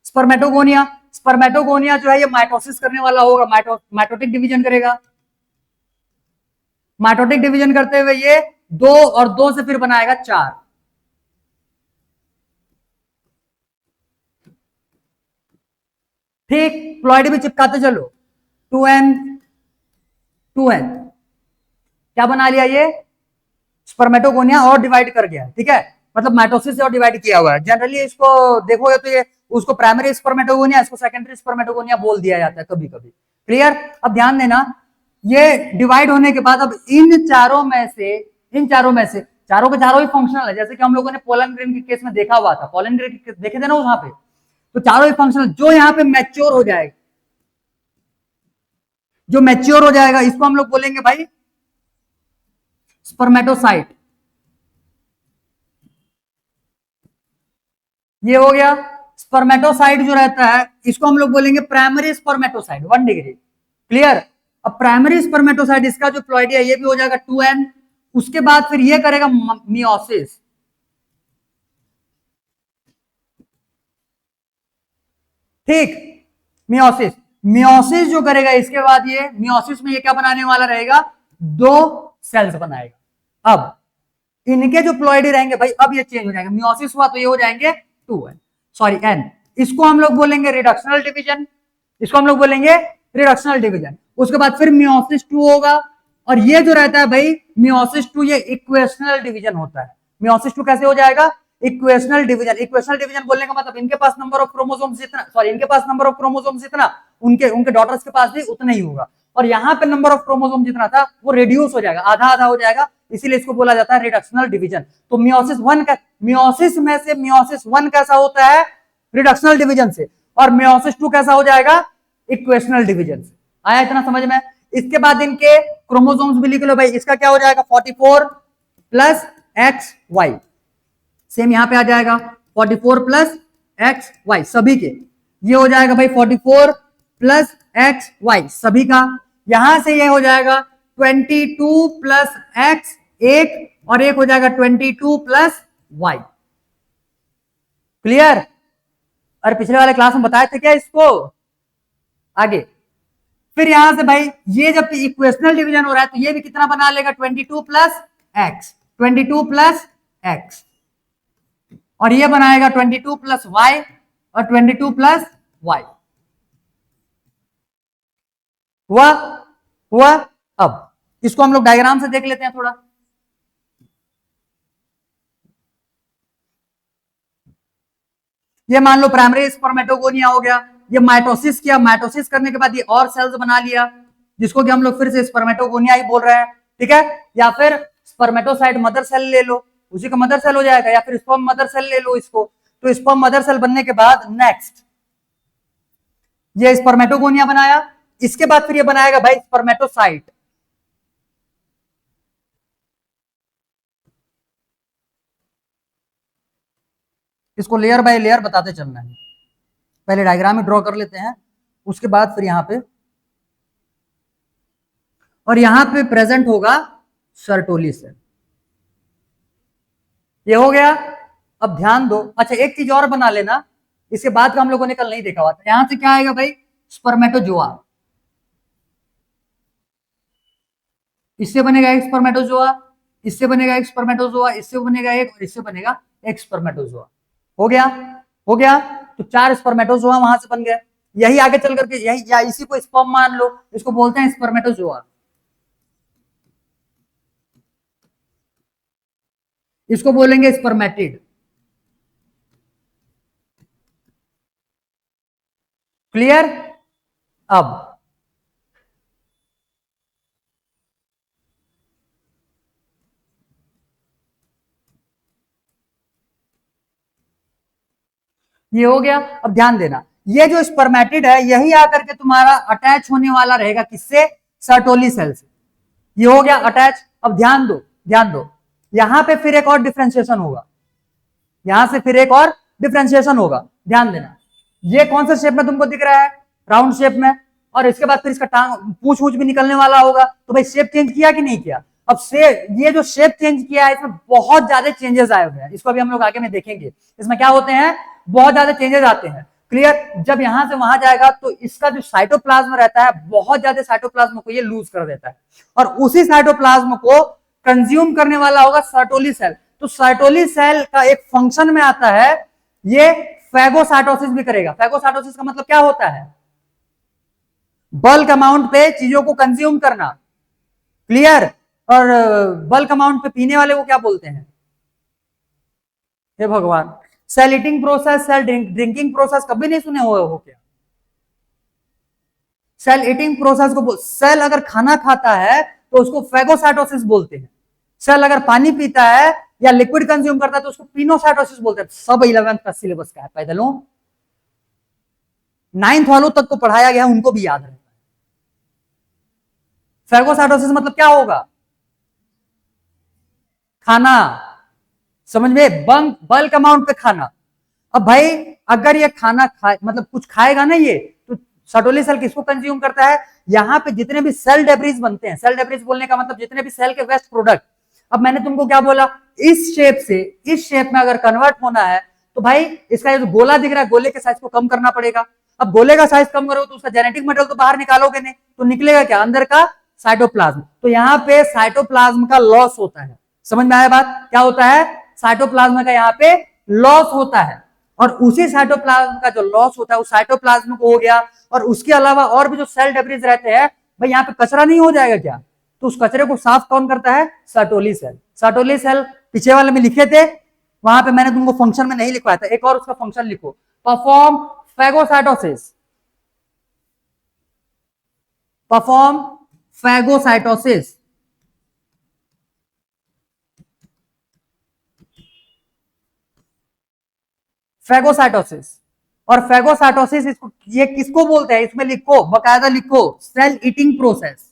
स्पर्मेटोगोनिया, स्पर्मेटोगोनिया जो है ये माइटोसिस करने वाला होगा, माइटोटिक डिवीजन करेगा। माइटोटिक डिवीजन करते हुए ये 2 और 2 से फिर बनाएगा 4। ठीक, प्लॉइड भी चिपकाते चलो, 2n 2n, क्या बना लिया ये, स्पर्मेटोगोनिया और डिवाइड कर गया। ठीक है, मतलब माइटोसिस से और डिवाइड किया हुआ है। जनरली इसको देखोगे तो ये उसको प्राइमरी स्पर्मेटोगोनिया, इसको सेकेंडरी स्पर्मेटोगोनिया बोल दिया जाता है कभी कभी। क्लियर? अब ध्यान देना, ये डिवाइड होने के बाद अब इन चारों में से चारों के चारों ही फंक्शनल है, जैसे कि हम लोगों ने पोलन ग्रेन के केस में देखा हुआ था, पोलन ग्रेन के देखे थे ना वहां पे, तो चारों ही फंक्शनल। जो यहाँ पे मैच्योर हो जाएगा, जो मैच्योर हो जाएगा इसको हम लोग बोलेंगे भाई स्पर्मेटोसाइट। ये हो गया स्पर्मेटोसाइट जो रहता है, इसको हम लोग बोलेंगे प्राइमरी स्पर्मेटोसाइट 1 डिग्री। क्लियर? अब प्राइमरी स्पर्मेटोसाइट इसका जो प्लॉइडिया ये भी हो जाएगा 2n। उसके बाद फिर ये करेगा मियोसिस। ठीक, मियोसिस, मियोसिस जो करेगा इसके बाद ये मियोसिस में ये क्या बनाने वाला रहेगा, 2 सेल्स बनाएगा। अब इनके जो प्लॉइडी रहेंगे भाई, अब ये चेंज हो जाएगा, मियोसिस हुआ तो ये हो जाएंगे 2n, सॉरी n। इसको हम लोग बोलेंगे रिडक्शनल डिवीजन, इसको हम लोग बोलेंगे रिडक्शनल डिवीजन। उसके बाद फिर मियोसिस 2 होगा, और ये जो रहता है भाई मियोसिस 2 ये इक्वेशनल डिवीजन होता है। मियोसिस 2 कैसे हो जाएगा, इक्वेशनल डिवीजन। इक्वेशनल डिवीजन बोलने का मतलब इनके पास नंबर ऑफ क्रोमोसोम्स जितना, सॉरी इनके पास नंबर ऑफ क्रोमोसोम्स जितना, उनके डॉटर्स के पास भी उतना ही होगा, और यहाँ पे नंबर ऑफ क्रोमोसोम जितना था वो रिड्यूस हो जाएगा, आधा आधा हो जाएगा, इसीलिए इसको बोला जाता है रिडक्शनल डिवीजन। तो मियोसिस 1 का, मियोसिस में से मियोसिस 1 कैसा होता है, रिडक्शनल डिवीजन से, और मियोसिस 2 कैसा हो जाएगा, इक्वेशनल डिवीजन से। आया इतना समझ में? इसके बाद इनके क्रोमोसोम्स भी लिख लो भाई, इसका क्या हो जाएगा 44 प्लस एक्स वाई, सेम यहां पे आ जाएगा 44 प्लस एक्स वाई सभी के, ये हो जाएगा भाई 44 प्लस एक्स वाई सभी का। यहां से ये हो जाएगा 22 प्लस एक्स एक, और एक हो जाएगा 22 प्लस वाई। क्लियर? अरे पिछले वाले क्लास में बताए थे क्या इसको? आगे फिर यहां से भाई ये जब इक्वेशनल डिवीजन हो रहा है तो ये भी कितना बना लेगा, 22 प्लस एक्स, 22 प्लस एक्स, और ये बनाएगा 22 प्लस वाई और 22 प्लस वाई। हुआ? हुआ? अब इसको हम लोग डायग्राम से देख लेते हैं थोड़ा। ये मान लो प्राइमरी स्पर्मेटोगोनिया हो गया, ये माइटोसिस किया, माइटोसिस करने के बाद ये और सेल्स बना लिया, जिसको कि हम लोग फिर से स्पर्मेटोगोनिया ही बोल रहे हैं। ठीक है, या फिर स्पर्मेटोसाइट मदर सेल ले लो, उसी का मदर सेल हो जाएगा, या फिर स्पर्म मदर सेल ले लो इसको, तो स्पर्म मदर सेल बनने के बाद नेक्स्ट ये स्पर्मेटोगोनिया बनाया, इसके बाद फिर ये बनाएगा भाई स्पर्मेटोसाइट। इसको लेयर बाय लेयर बताते चलना है, पहले डायग्राम में ड्रॉ कर लेते हैं, उसके बाद फिर यहां पे, और यहां पे प्रेजेंट होगा सर्टोली सेल। ये हो गया। अब ध्यान दो, अच्छा एक चीज और बना लेना, इसके बाद का हम लोगों ने कल नहीं देखा हुआ था। यहां से क्या आएगा भाई, स्पर्मेटोजोआ, इससे बनेगा एक स्पर्मेटोजोआ, इससे बनेगा एक स्पर्मेटोजोआ, इससे बनेगा एक, और इससे बनेगा एक स्पर्मेटोजोआ। हो गया? हो गया? तो 4 स्पर्मेटोजोआ वहां से बन गए। यही आगे चल करके यही या इसी को स्पर्म मान लो, इसको बोलते हैं स्पर्मेटोजोआ, इसको बोलेंगे स्पर्मेटिड। क्लियर? अब ये हो गया। अब ध्यान देना, ये जो स्पर्मेटिड है यही आकर के तुम्हारा अटैच होने वाला रहेगा किससे? सर्टोली सेल से। ये हो गया अटैच। अब ध्यान दो, ध्यान दो, यहां पे फिर एक और डिफ्रेंशिएशन होगा, यहां से फिर एक और डिफ्रेंशिएशन होगा। ध्यान देना, ये कौन सा शेप में तुमको दिख रहा है? राउंड शेप में। और इसके बाद फिर इसका टांग पूछ वूछ भी निकलने वाला होगा। तो भाई शेप चेंज किया कि नहीं किया? अब से ये जो शेप चेंज किया है इसमें बहुत ज्यादा चेंजेस आए हुए हैं, इसको अभी हम लोग आगे में देखेंगे। इसमें क्या होते हैं? बहुत ज्यादा चेंजेस आते हैं। क्लियर? जब यहां से वहां जाएगा तो इसका जो साइटोप्लाज्म रहता है, बहुत ज्यादा साइटोप्लाज्म को ये लूज कर देता है, और उसी साइटोप्लाज्म को कंज्यूम करने वाला होगा सर्टोली सेल। तो सर्टोली सेल का एक फंक्शन में आता है, ये फैगोसाइटोसिस भी करेगा। फैगोसाइटोसिस का मतलब क्या होता है? बल्क अमाउंट पे चीजों को कंज्यूम करना। क्लियर? और बल्क अमाउंट पे पीने वाले को क्या बोलते हैं? हे भगवान, cell eating process, cell drinking process कभी नहीं सुने हुए हो क्या? सेल ईटिंग प्रोसेस को सेल अगर खाना खाता है तो उसको फैगोसाइटोसिस बोलते हैं। सेल अगर पानी पीता है या लिक्विड कंज्यूम करता है तो उसको पिनोसाइटोसिस बोलते हैं। सब 11th का सिलेबस का है, पैदलों 9th वालों तक को पढ़ाया गया, उनको भी याद रहता है। फैगोसाइटोसिस मतलब क्या होगा? खाना। समझ में? बल्क अमाउंट पे खाना। अब भाई अगर ये खाना खाए, मतलब कुछ खाएगा ना ये, तो सर्टोली सेल किसको कंज्यूम करता है? यहां पे जितने भी सेल डेब्रिज बनते हैं, सेल डेब्रिज बोलने का मतलब जितने भी सेल के वेस्ट प्रोडक्ट। अब मैंने तुमको क्या बोला? इस शेप से इस शेप में अगर कन्वर्ट होना है तो भाई इसका जो गोला दिख रहा है, गोले के साइज को कम करना पड़ेगा। अब गोले का साइज कम करो तो उसका जेनेटिक मटेरियल तो बाहर निकालोगे नहीं, तो निकलेगा क्या? अंदर का साइटोप्लाज्म। तो यहाँ पे साइटोप्लाज्म का लॉस होता है। समझ में आया बात? क्या होता है? साइटोप्लाज्म का यहाँ पे लॉस होता है, और उसी साइटोप्लाज्म का जो लॉस होता है वो साइटोप्लाज्म को हो गया। और उसके अलावा और भी जो सेल डेब्रिज रहते हैं, भाई यहाँ पे कचरा नहीं हो जाएगा क्या? तो उस कचरे को साफ कौन करता है? Sertoli cell. सर्टोली सेल पीछे वाले में लिखे थे, वहां पे मैंने तुमको फंक्शन में नहीं लिखवाया था, एक और उसका फंक्शन लिखो, perform phagocytosis. Perform phagocytosis. Phagocytosis. और फैगोसाइटोसिस इसको ये किसको बोलते हैं? इसमें लिखो, बकायदा लिखो, सेल ईटिंग प्रोसेस।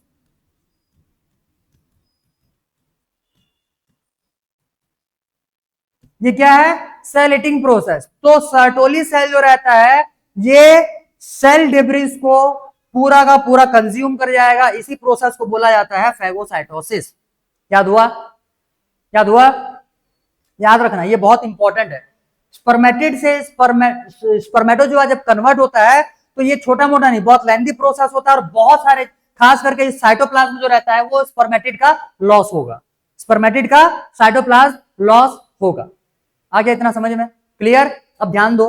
ये क्या है? Cell eating process. तो सर्टोली सेल जो रहता है ये सेल डिब्रिज को पूरा का पूरा कंज्यूम कर जाएगा। इसी प्रोसेस को बोला जाता है फैगोसाइटोसिस। याद हुआ? याद हुआ? याद रखना, ये बहुत इंपॉर्टेंट है। स्पर्मेटिड से स्पर्मेटोजोआ जब कन्वर्ट होता है तो ये छोटा मोटा नहीं, बहुत लेंथी प्रोसेस होता है, और बहुत सारे, खास करके साइटोप्लाज्म जो रहता है वो स्पर्मेटिड का लॉस होगा। स्पर्मेटिड का साइटोप्लाज्म लॉस होगा। आ गया इतना समझ में? क्लियर? अब ध्यान दो,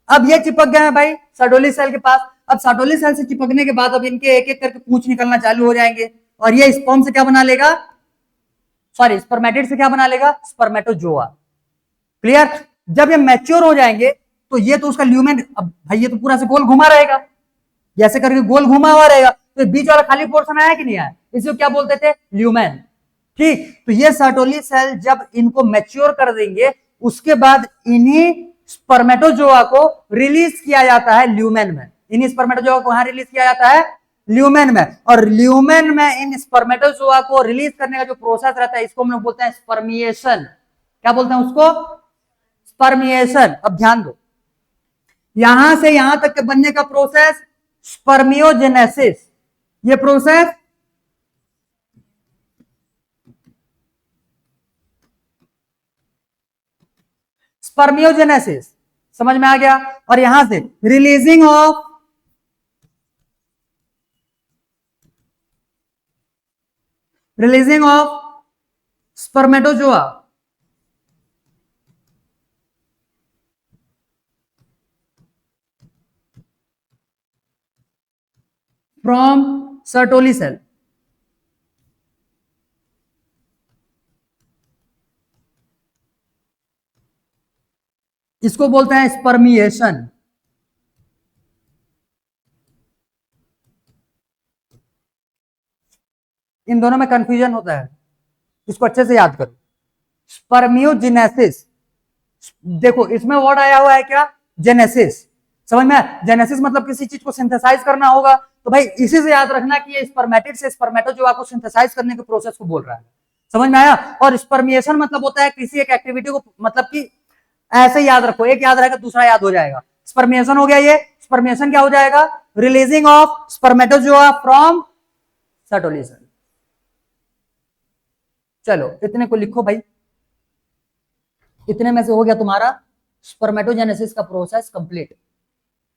अब ये चिपक गए हैं भाई सर्टोली सेल के पास। अब सर्टोली सेल से चिपकने के बाद अब इनके एक एक करके पूंछ निकलना चालू हो जाएंगे, और ये स्पर्म से क्या बना लेगा? सॉरी, स्पर्मेटिड से क्या बना लेगा? स्पर्मेटोजोआ। क्लियर? जब ये मैच्योर हो जाएंगे तो ये तो उसका ल्यूमेन, अब भाई ये तो पूरा से गोल घुमा रहेगा, जैसे करके गोल घुमा हुआ रहेगा, तो बीच वाला खाली पोर्शन आया कि नहीं आया? इसको क्या बोलते थे? ल्यूमेन। ठीक, तो ये सर्टोली सेल जब इनको मैच्योर कर देंगे उसके बाद इन्हीं स्पर्मेटोजोआ को रिलीज किया जाता है ल्यूमेन में। इन्हीं स्पर्मेटोजोआ को कहां रिलीज किया जाता है? ल्यूमेन में। और ल्यूमेन में इन स्पर्मेटोजोआ को रिलीज करने का जो प्रोसेस रहता है इसको हम लोग बोलते हैं स्पर्मिएशन। क्या बोलते हैं उसको? स्पर्मिएशन। अब ध्यान दो, यहां से यहां तक के बनने का प्रोसेस स्पर्मियोजेनेसिस। ये प्रोसेस स्पर्मियोजेनेसिस, समझ में आ गया? और यहां से releasing of from Sertoli cell. इसको बोलते हैं स्पर्मिएशन। इन दोनों में कंफ्यूजन होता है, इसको अच्छे से याद करो। स्पर्मियोजेनेसिस, देखो इसमें वर्ड आया हुआ है क्या, जेनेसिस, समझ में? जेनेसिस मतलब किसी चीज को सिंथेसाइज करना होगा, तो भाई इसी से याद रखना कि ये स्पर्मेटिड से स्पर्मेटोजोआ को सिंथेसाइज करने के प्रोसेस को बोल रहा है। समझ में आया? और स्पर्मिएशन मतलब होता है किसी एक एक्टिविटी को, मतलब कि ऐसे याद रखो, एक याद रहेगा दूसरा याद हो जाएगा। स्पर्मिएशन हो गया, ये स्पर्मिएशन क्या हो जाएगा, releasing of spermatozoa from Sertoli cell. चलो इतने को लिखो भाई, इतने में से हो गया तुम्हारा स्पर्मेटोजेनेसिस का प्रोसेस कंप्लीट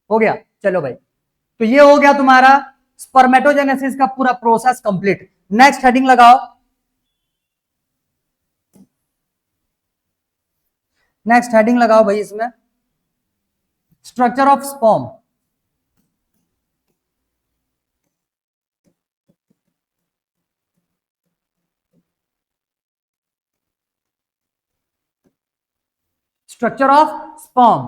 हो गया। चलो भाई, तो ये हो गया तुम्हारा स्पर्मेटोजेनेसिस का पूरा प्रोसेस कंप्लीट। नेक्स्ट हेडिंग लगाओ, नेक्स्ट हेडिंग लगाओ भाई इसमें, structure of sperm. Structure of sperm,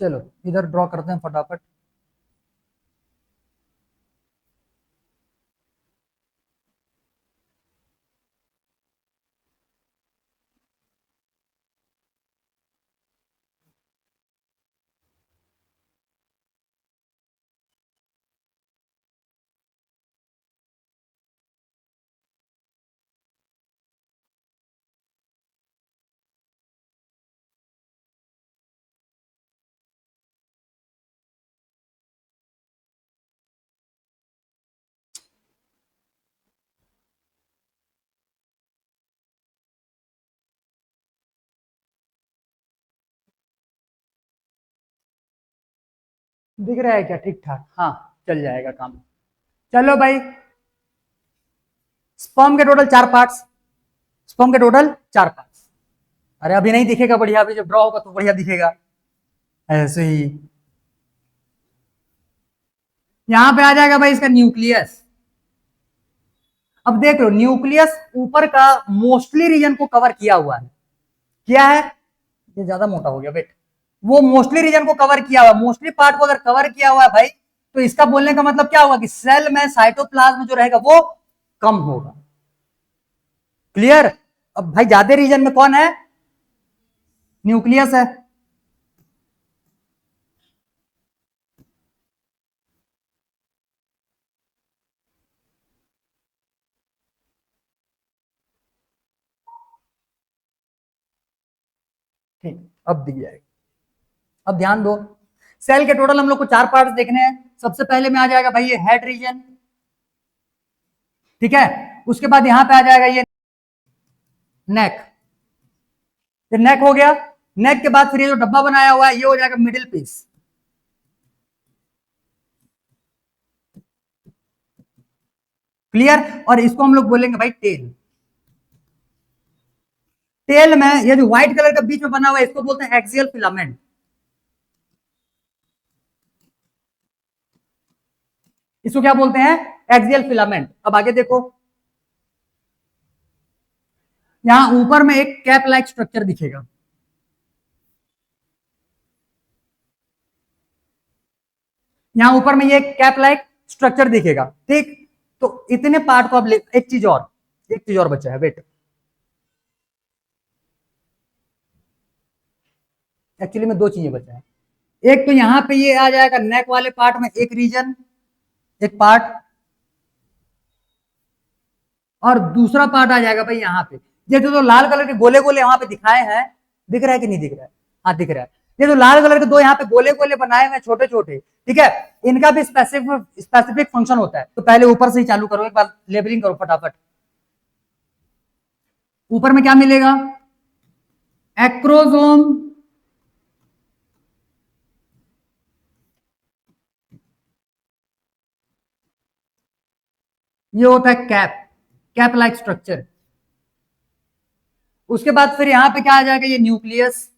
चलो इधर ड्रॉ करते हैं फटाफट। दिख रहा है क्या ठीक ठाक? हाँ चल जाएगा काम। चलो भाई, स्पर्म के टोटल 4 पार्ट्स, स्पर्म के टोटल 4 पार्ट्स। अरे अभी नहीं दिखेगा बढ़िया, अभी जब ड्रॉ होगा तो बढ़िया दिखेगा ऐसे ही। यहां पे आ जाएगा भाई इसका न्यूक्लियस। अब देख लो, न्यूक्लियस ऊपर का मोस्टली रीजन को कवर किया हुआ है। क्या है, ये ज्यादा मोटा हो गया बेट, वो मोस्टली रीजन को कवर किया हुआ, मोस्टली पार्ट को अगर कवर किया हुआ है भाई, तो इसका बोलने का मतलब क्या होगा कि सेल में साइटोप्लाज्म जो रहेगा वो कम होगा। क्लियर? अब भाई ज्यादा रीजन में कौन है, न्यूक्लियस है। ठीक, अब दिख जाएगा। अब ध्यान दो, सेल के टोटल हम लोग को 4 पार्ट्स देखने हैं। सबसे पहले में आ जाएगा भाई ये हेड रीजन, ठीक है। उसके बाद यहां पे आ जाएगा ये नेक, ये नेक हो गया। नेक के बाद फिर ये जो डब्बा बनाया हुआ है ये हो जाएगा मिडिल पीस। क्लियर? और इसको हम लोग बोलेंगे भाई टेल। टेल में ये जो व्हाइट कलर का बीच में बना हुआ है इसको बोलते हैं एक्सियल फिलामेंट। इसको क्या बोलते हैं, एक्सियल फिलामेंट। अब आगे देखो, यहां ऊपर में एक कैप लाइक स्ट्रक्चर दिखेगा, यहां ऊपर में ये कैप लाइक स्ट्रक्चर दिखेगा, ठीक। तो इतने पार्ट को अब एक चीज और, एक चीज और बचा है, वेट, एक्चुअली में 2 चीजें बचा है। एक तो यहां पे ये आ जाएगा नेक वाले पार्ट में एक रीजन, एक पार्ट, और दूसरा पार्ट आ जाएगा भाई यहाँ पे। ये जो लाल कलर के गोले गोले वहां पे दिखाए हैं, दिख रहा है कि नहीं दिख रहा है? हाँ दिख रहा है। ये जो लाल कलर के 2 यहाँ पे गोले गोले बनाए हुए छोटे छोटे, ठीक है, इनका भी स्पेसिफिक फंक्शन होता है। तो पहले ऊपर से ही चालू करो, एक बार लेबलिंग करो फटाफट। ऊपर में क्या मिलेगा, एक्रोसोम, ये होता है कैप, कैप लाइक स्ट्रक्चर। उसके बाद फिर यहां पे क्या आ जाएगा, ये न्यूक्लियस।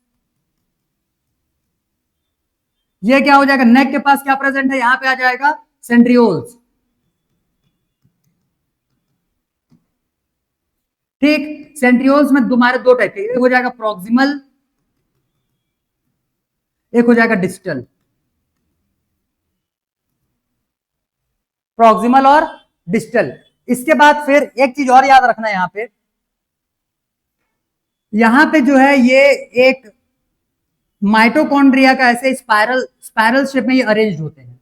ये क्या हो जाएगा, नेक के पास क्या प्रेजेंट है, यहां पे आ जाएगा सेंट्रियोल्स। ठीक, सेंट्रियोल्स में तुम्हारे दो टाइप के, एक हो जाएगा प्रॉक्सिमल, एक हो जाएगा डिस्टल। प्रॉक्सिमल और डिस्टल। इसके बाद फिर एक चीज और याद रखना, यहां पे जो है ये एक माइटोकॉन्ड्रिया का ऐसे स्पाइरल स्पाइरल शेप में ये अरेंज होते हैं।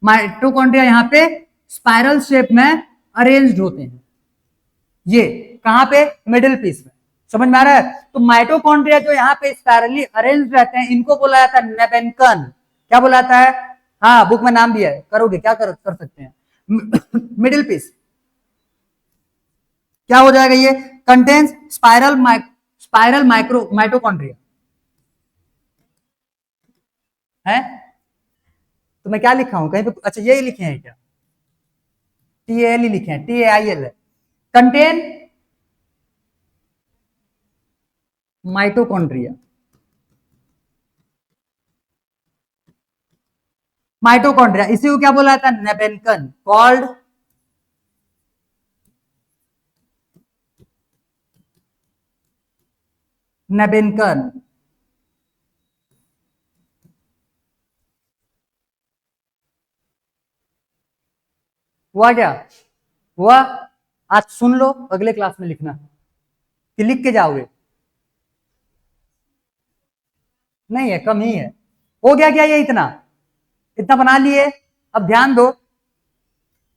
माइटोकॉन्ड्रिया यहाँ पे स्पाइरल शेप में अरेंज्ड होते हैं। ये कहां पे? मिडिल पीस में। समझ में आ रहा है? तो माइटोकॉन्ड्रिया जो यहाँ पे स्पाइरली अरेंज रहते हैं, इनको बोला जाता है नेबेनकन। क्या बोला जाता है? हाँ, बुक में नाम भी है, करोगे क्या कर सकते हैं। मिडिल पीस क्या हो जाएगा? ये कंटेन्स स्पाइरल माइक्रो माइटोकॉन्ड्रिया है। तो मैं क्या लिखा हूं कहीं पे? अच्छा, यही लिखे हैं क्या? TAL ही लिखे हैं, TAIL है। Contain mitochondria. माइटोकॉन्ड्रिया इसी को क्या बोला जाता है? नेबेनकन। कॉल्ड नेबेनकन। हुआ क्या? हुआ? आज सुन लो, अगले क्लास में लिखना कि लिख के जाओगे। नहीं है, कम ही है। हो गया क्या? ये इतना इतना बना लिए। अब ध्यान दो,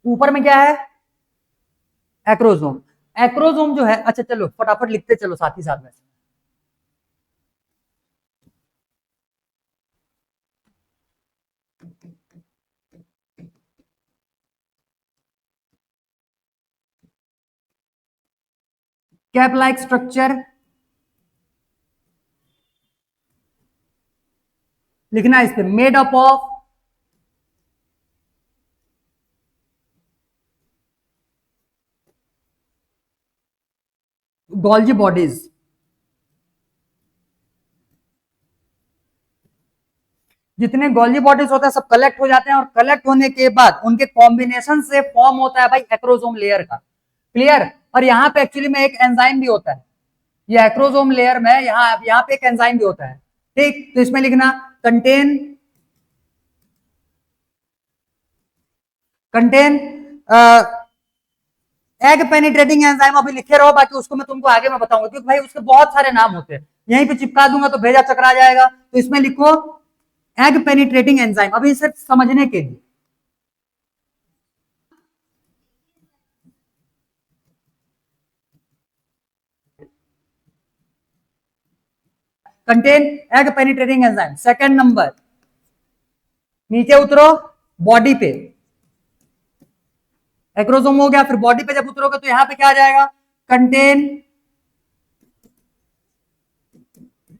ऊपर में क्या है? एक्रोसोम। एक्रोसोम जो है, अच्छा चलो फटाफट लिखते चलो साथ ही साथ में। कैप लाइक स्ट्रक्चर लिखना है इस पे, made up of Golgi bodies. जितने गोल्जी बॉडीज होते हैं सब कलेक्ट हो जाते हैं, और कलेक्ट होने के बाद उनके कॉम्बिनेशन से फॉर्म होता है भाई एक्रोसोम लेयर का। क्लियर? और यहाँ पे एक्चुअली में एक एंजाइम भी होता है, ये एक्रोसोम लेयर में यहाँ पे एक एंजाइम भी होता है। ठीक, तो इसमें लिखना contain contain egg penetrating enzyme. अभी लिखे रहो, बाकी उसको मैं तुमको आगे में बताऊंगा, क्योंकि भाई उसके बहुत सारे नाम होते हैं। यहीं पे चिपका दूंगा तो भेजा चकरा जाएगा। तो इसमें लिखो एग पेनिट्रेटिंग एंजाइम, अभी सिर्फ समझने के लिए। Contain egg penetrating enzyme. Second number, नीचे उतरो बॉडी पे, एक्रोसोम हो गया। फिर बॉडी पे जब उतरोगे तो यहां पे क्या आ जाएगा? Contain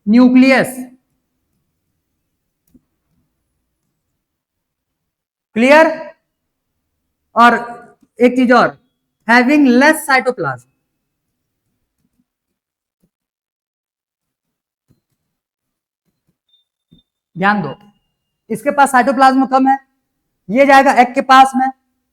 nucleus. क्लियर? और एक चीज और, हैविंग लेस साइटोप्लाज्म। ध्यान दो, इसके पास साइटोप्लाज्म कम है, ये जाएगा एग के पास में।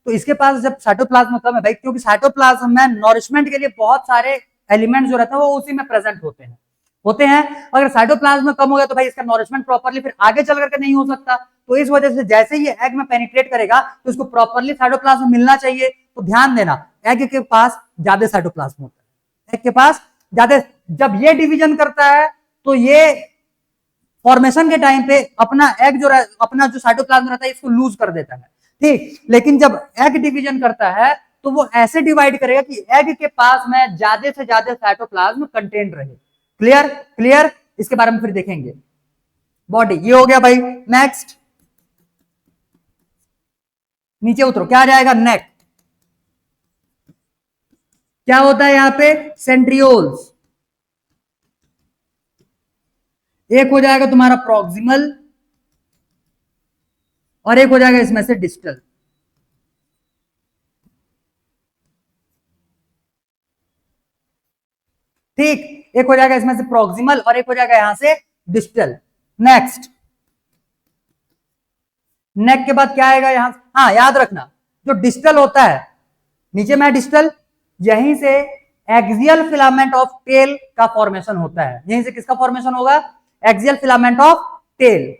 तो इसके पास जब साइटोप्लाज्म कम है भाई, क्योंकि साइटोप्लाज्म में नॉरिशमेंट के लिए बहुत सारे एलिमेंट जो रहते हैं वो उसी में प्रेजेंट होते हैं। अगर साइटोप्लाज्म कम हो गया तो भाई इसका नॉरिशमेंट प्रॉपरली फिर आगे चल करके नहीं हो सकता। तो इस वजह से जैसे ही एग में पेनिट्रेट करेगा तो इसको प्रॉपरली साइटोप्लाज्म मिलना चाहिए। तो ध्यान देना, एग के पास ज्यादा साइटोप्लाज्म होता है, एग के पास ज्यादा। जब ये डिवीजन करता है तो ये फॉर्मेशन के टाइम पे अपना एग जो अपना जो साइटोप्लाज्म रहता है इसको लूज कर देता है। ठीक, लेकिन जब एग डिवीजन करता है तो वो ऐसे डिवाइड करेगा कि एग के पास में ज्यादा से ज्यादा साइटोप्लाज्म कंटेंट रहे। क्लियर? क्लियर? इसके बारे में फिर देखेंगे। बॉडी ये हो गया भाई। नेक्स्ट, नीचे उतरो, क्या आ जाएगा? नेक। क्या होता है यहां पे? सेंट्रियोल्स। एक हो जाएगा तुम्हारा प्रॉक्सिमल और एक हो जाएगा इसमें से डिस्टल। ठीक, एक हो जाएगा इसमें से प्रॉक्सिमल और एक हो जाएगा यहां से डिस्टल। नेक्स्ट, नेक के बाद क्या आएगा यहां, हाँ याद रखना जो डिस्टल होता है, नीचे में डिस्टल, यहीं से एक्सियल फिलामेंट ऑफ टेल का फॉर्मेशन होता है। यहीं से किसका फॉर्मेशन होगा, axial filament of tail.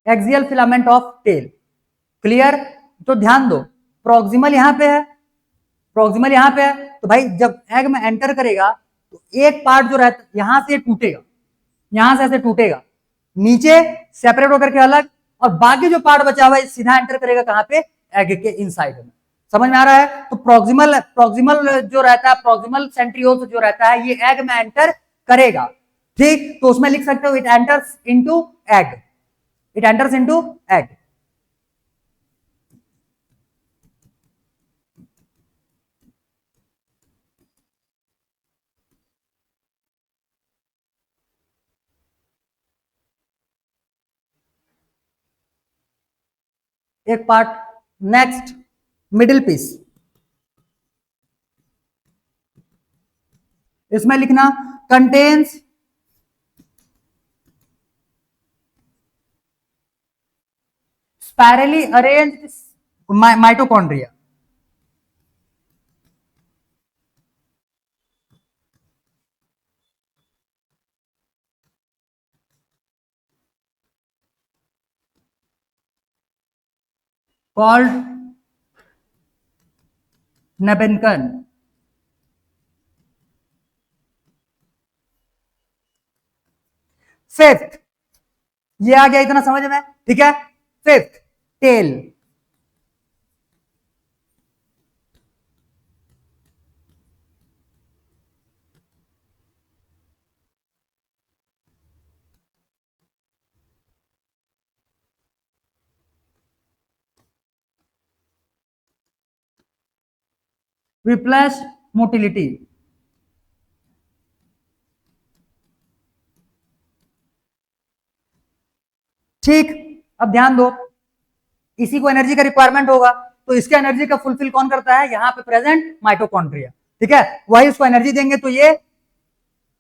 Axial filament of tail, clear. तो ध्यान दो, प्रोक्सिमल यहां पे है, प्रोक्सिमल यहां पे है, तो भाई जब एग में एंटर करेगा तो एक पार्ट जो रहता है यहां से टूटेगा, यहां से ऐसे टूटेगा, नीचे सेपरेट होकर के अलग, और बाकी जो पार्ट बचा हुआ है सीधा एंटर करेगा कहां पे, एग के इनसाइड में। समझ में आ रहा है। तो प्रोक्सिमल प्रोक्सिमल जो रहता है, प्रोक्सिमल सेंट्रियोल्स जो रहता है ये एग में एंटर करेगा, ठीक। तो उसमें लिख सकते हो it enters into egg, it enters into egg. एक पार्ट, नेक्स्ट मिडिल पीस, इसमें लिखना contains spirally arranged mitochondria, called nebenkern. Fifth, ये आ गया इतना समझ में, ठीक है। फिफ्थ, टेल, रिप्लेस मोटिलिटी, ठीक। अब ध्यान दो, इसी को एनर्जी का रिक्वायरमेंट होगा, तो इसका एनर्जी का फुलफिल कौन करता है, यहाँ पे प्रेजेंट माइटोकॉन्ड्रिया, ठीक है। वही उसको एनर्जी देंगे तो ये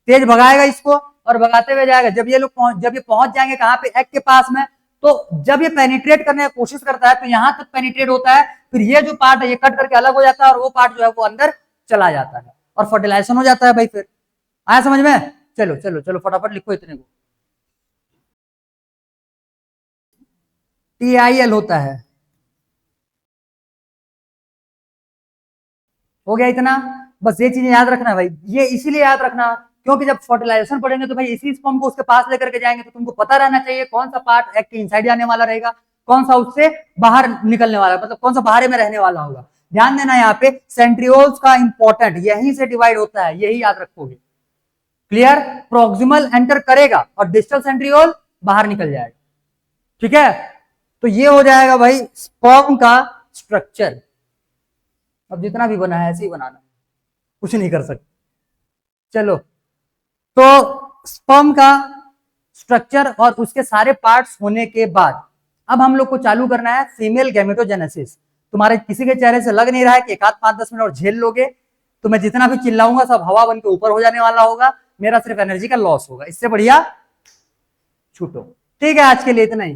तेज भगाएगा इसको और भगाते हुए जाएगा। जब ये लोग जब ये पहुंच जाएंगे कहां पे, एग के पास में, तो जब ये पेनिट्रेट करने की कोशिश करता है तो यहां तक पेनिट्रेट होता है, फिर ये जो पार्ट है ये कट करके अलग हो जाता है और वो पार्ट जो है वो अंदर चला जाता है और फर्टिलाइजेशन हो जाता है भाई। फिर आया समझ में। चलो चलो चलो फटाफट लिखो इतने को। TIL होता है, हो गया इतना। बस ये चीजें याद रखना भाई, ये इसीलिए याद रखना क्योंकि जब फर्टिलाइजेशन पढ़ेंगे तो भाई इसी स्पर्म को उसके पास लेकर के जाएंगे, तो तुमको पता रहना चाहिए कौन सा पार्ट एग के इनसाइड जाने वाला रहेगा, कौन सा उससे बाहर निकलने वाला, मतलब कौन सा बाहर में रहने वाला होगा। ध्यान देना यहाँ पे सेंट्रियोल्स का इंपॉर्टेंट यहीं से डिवाइड होता है, यही याद रखोगे, क्लियर। प्रोक्सिमल एंटर करेगा और डिस्टल सेंट्रियोल बाहर निकल जाएगा, ठीक है। तो ये हो जाएगा भाई स्पर्म का स्ट्रक्चर। अब जितना भी बना है ऐसे ही बनाना, कुछ नहीं कर सकते। चलो, तो स्पर्म का स्ट्रक्चर और उसके सारे पार्ट्स होने के बाद अब हम लोग को चालू करना है फीमेल गैमेटोजेनेसिस। तुम्हारे किसी के चेहरे से लग नहीं रहा है कि एक आध 5-10 मिनट और झेल लोगे, तो मैं जितना भी चिल्लाऊंगा सब हवा बन के ऊपर हो जाने वाला होगा, मेरा सिर्फ एनर्जी का लॉस होगा, इससे बढ़िया छूटो। ठीक है, आज के लिए इतना ही।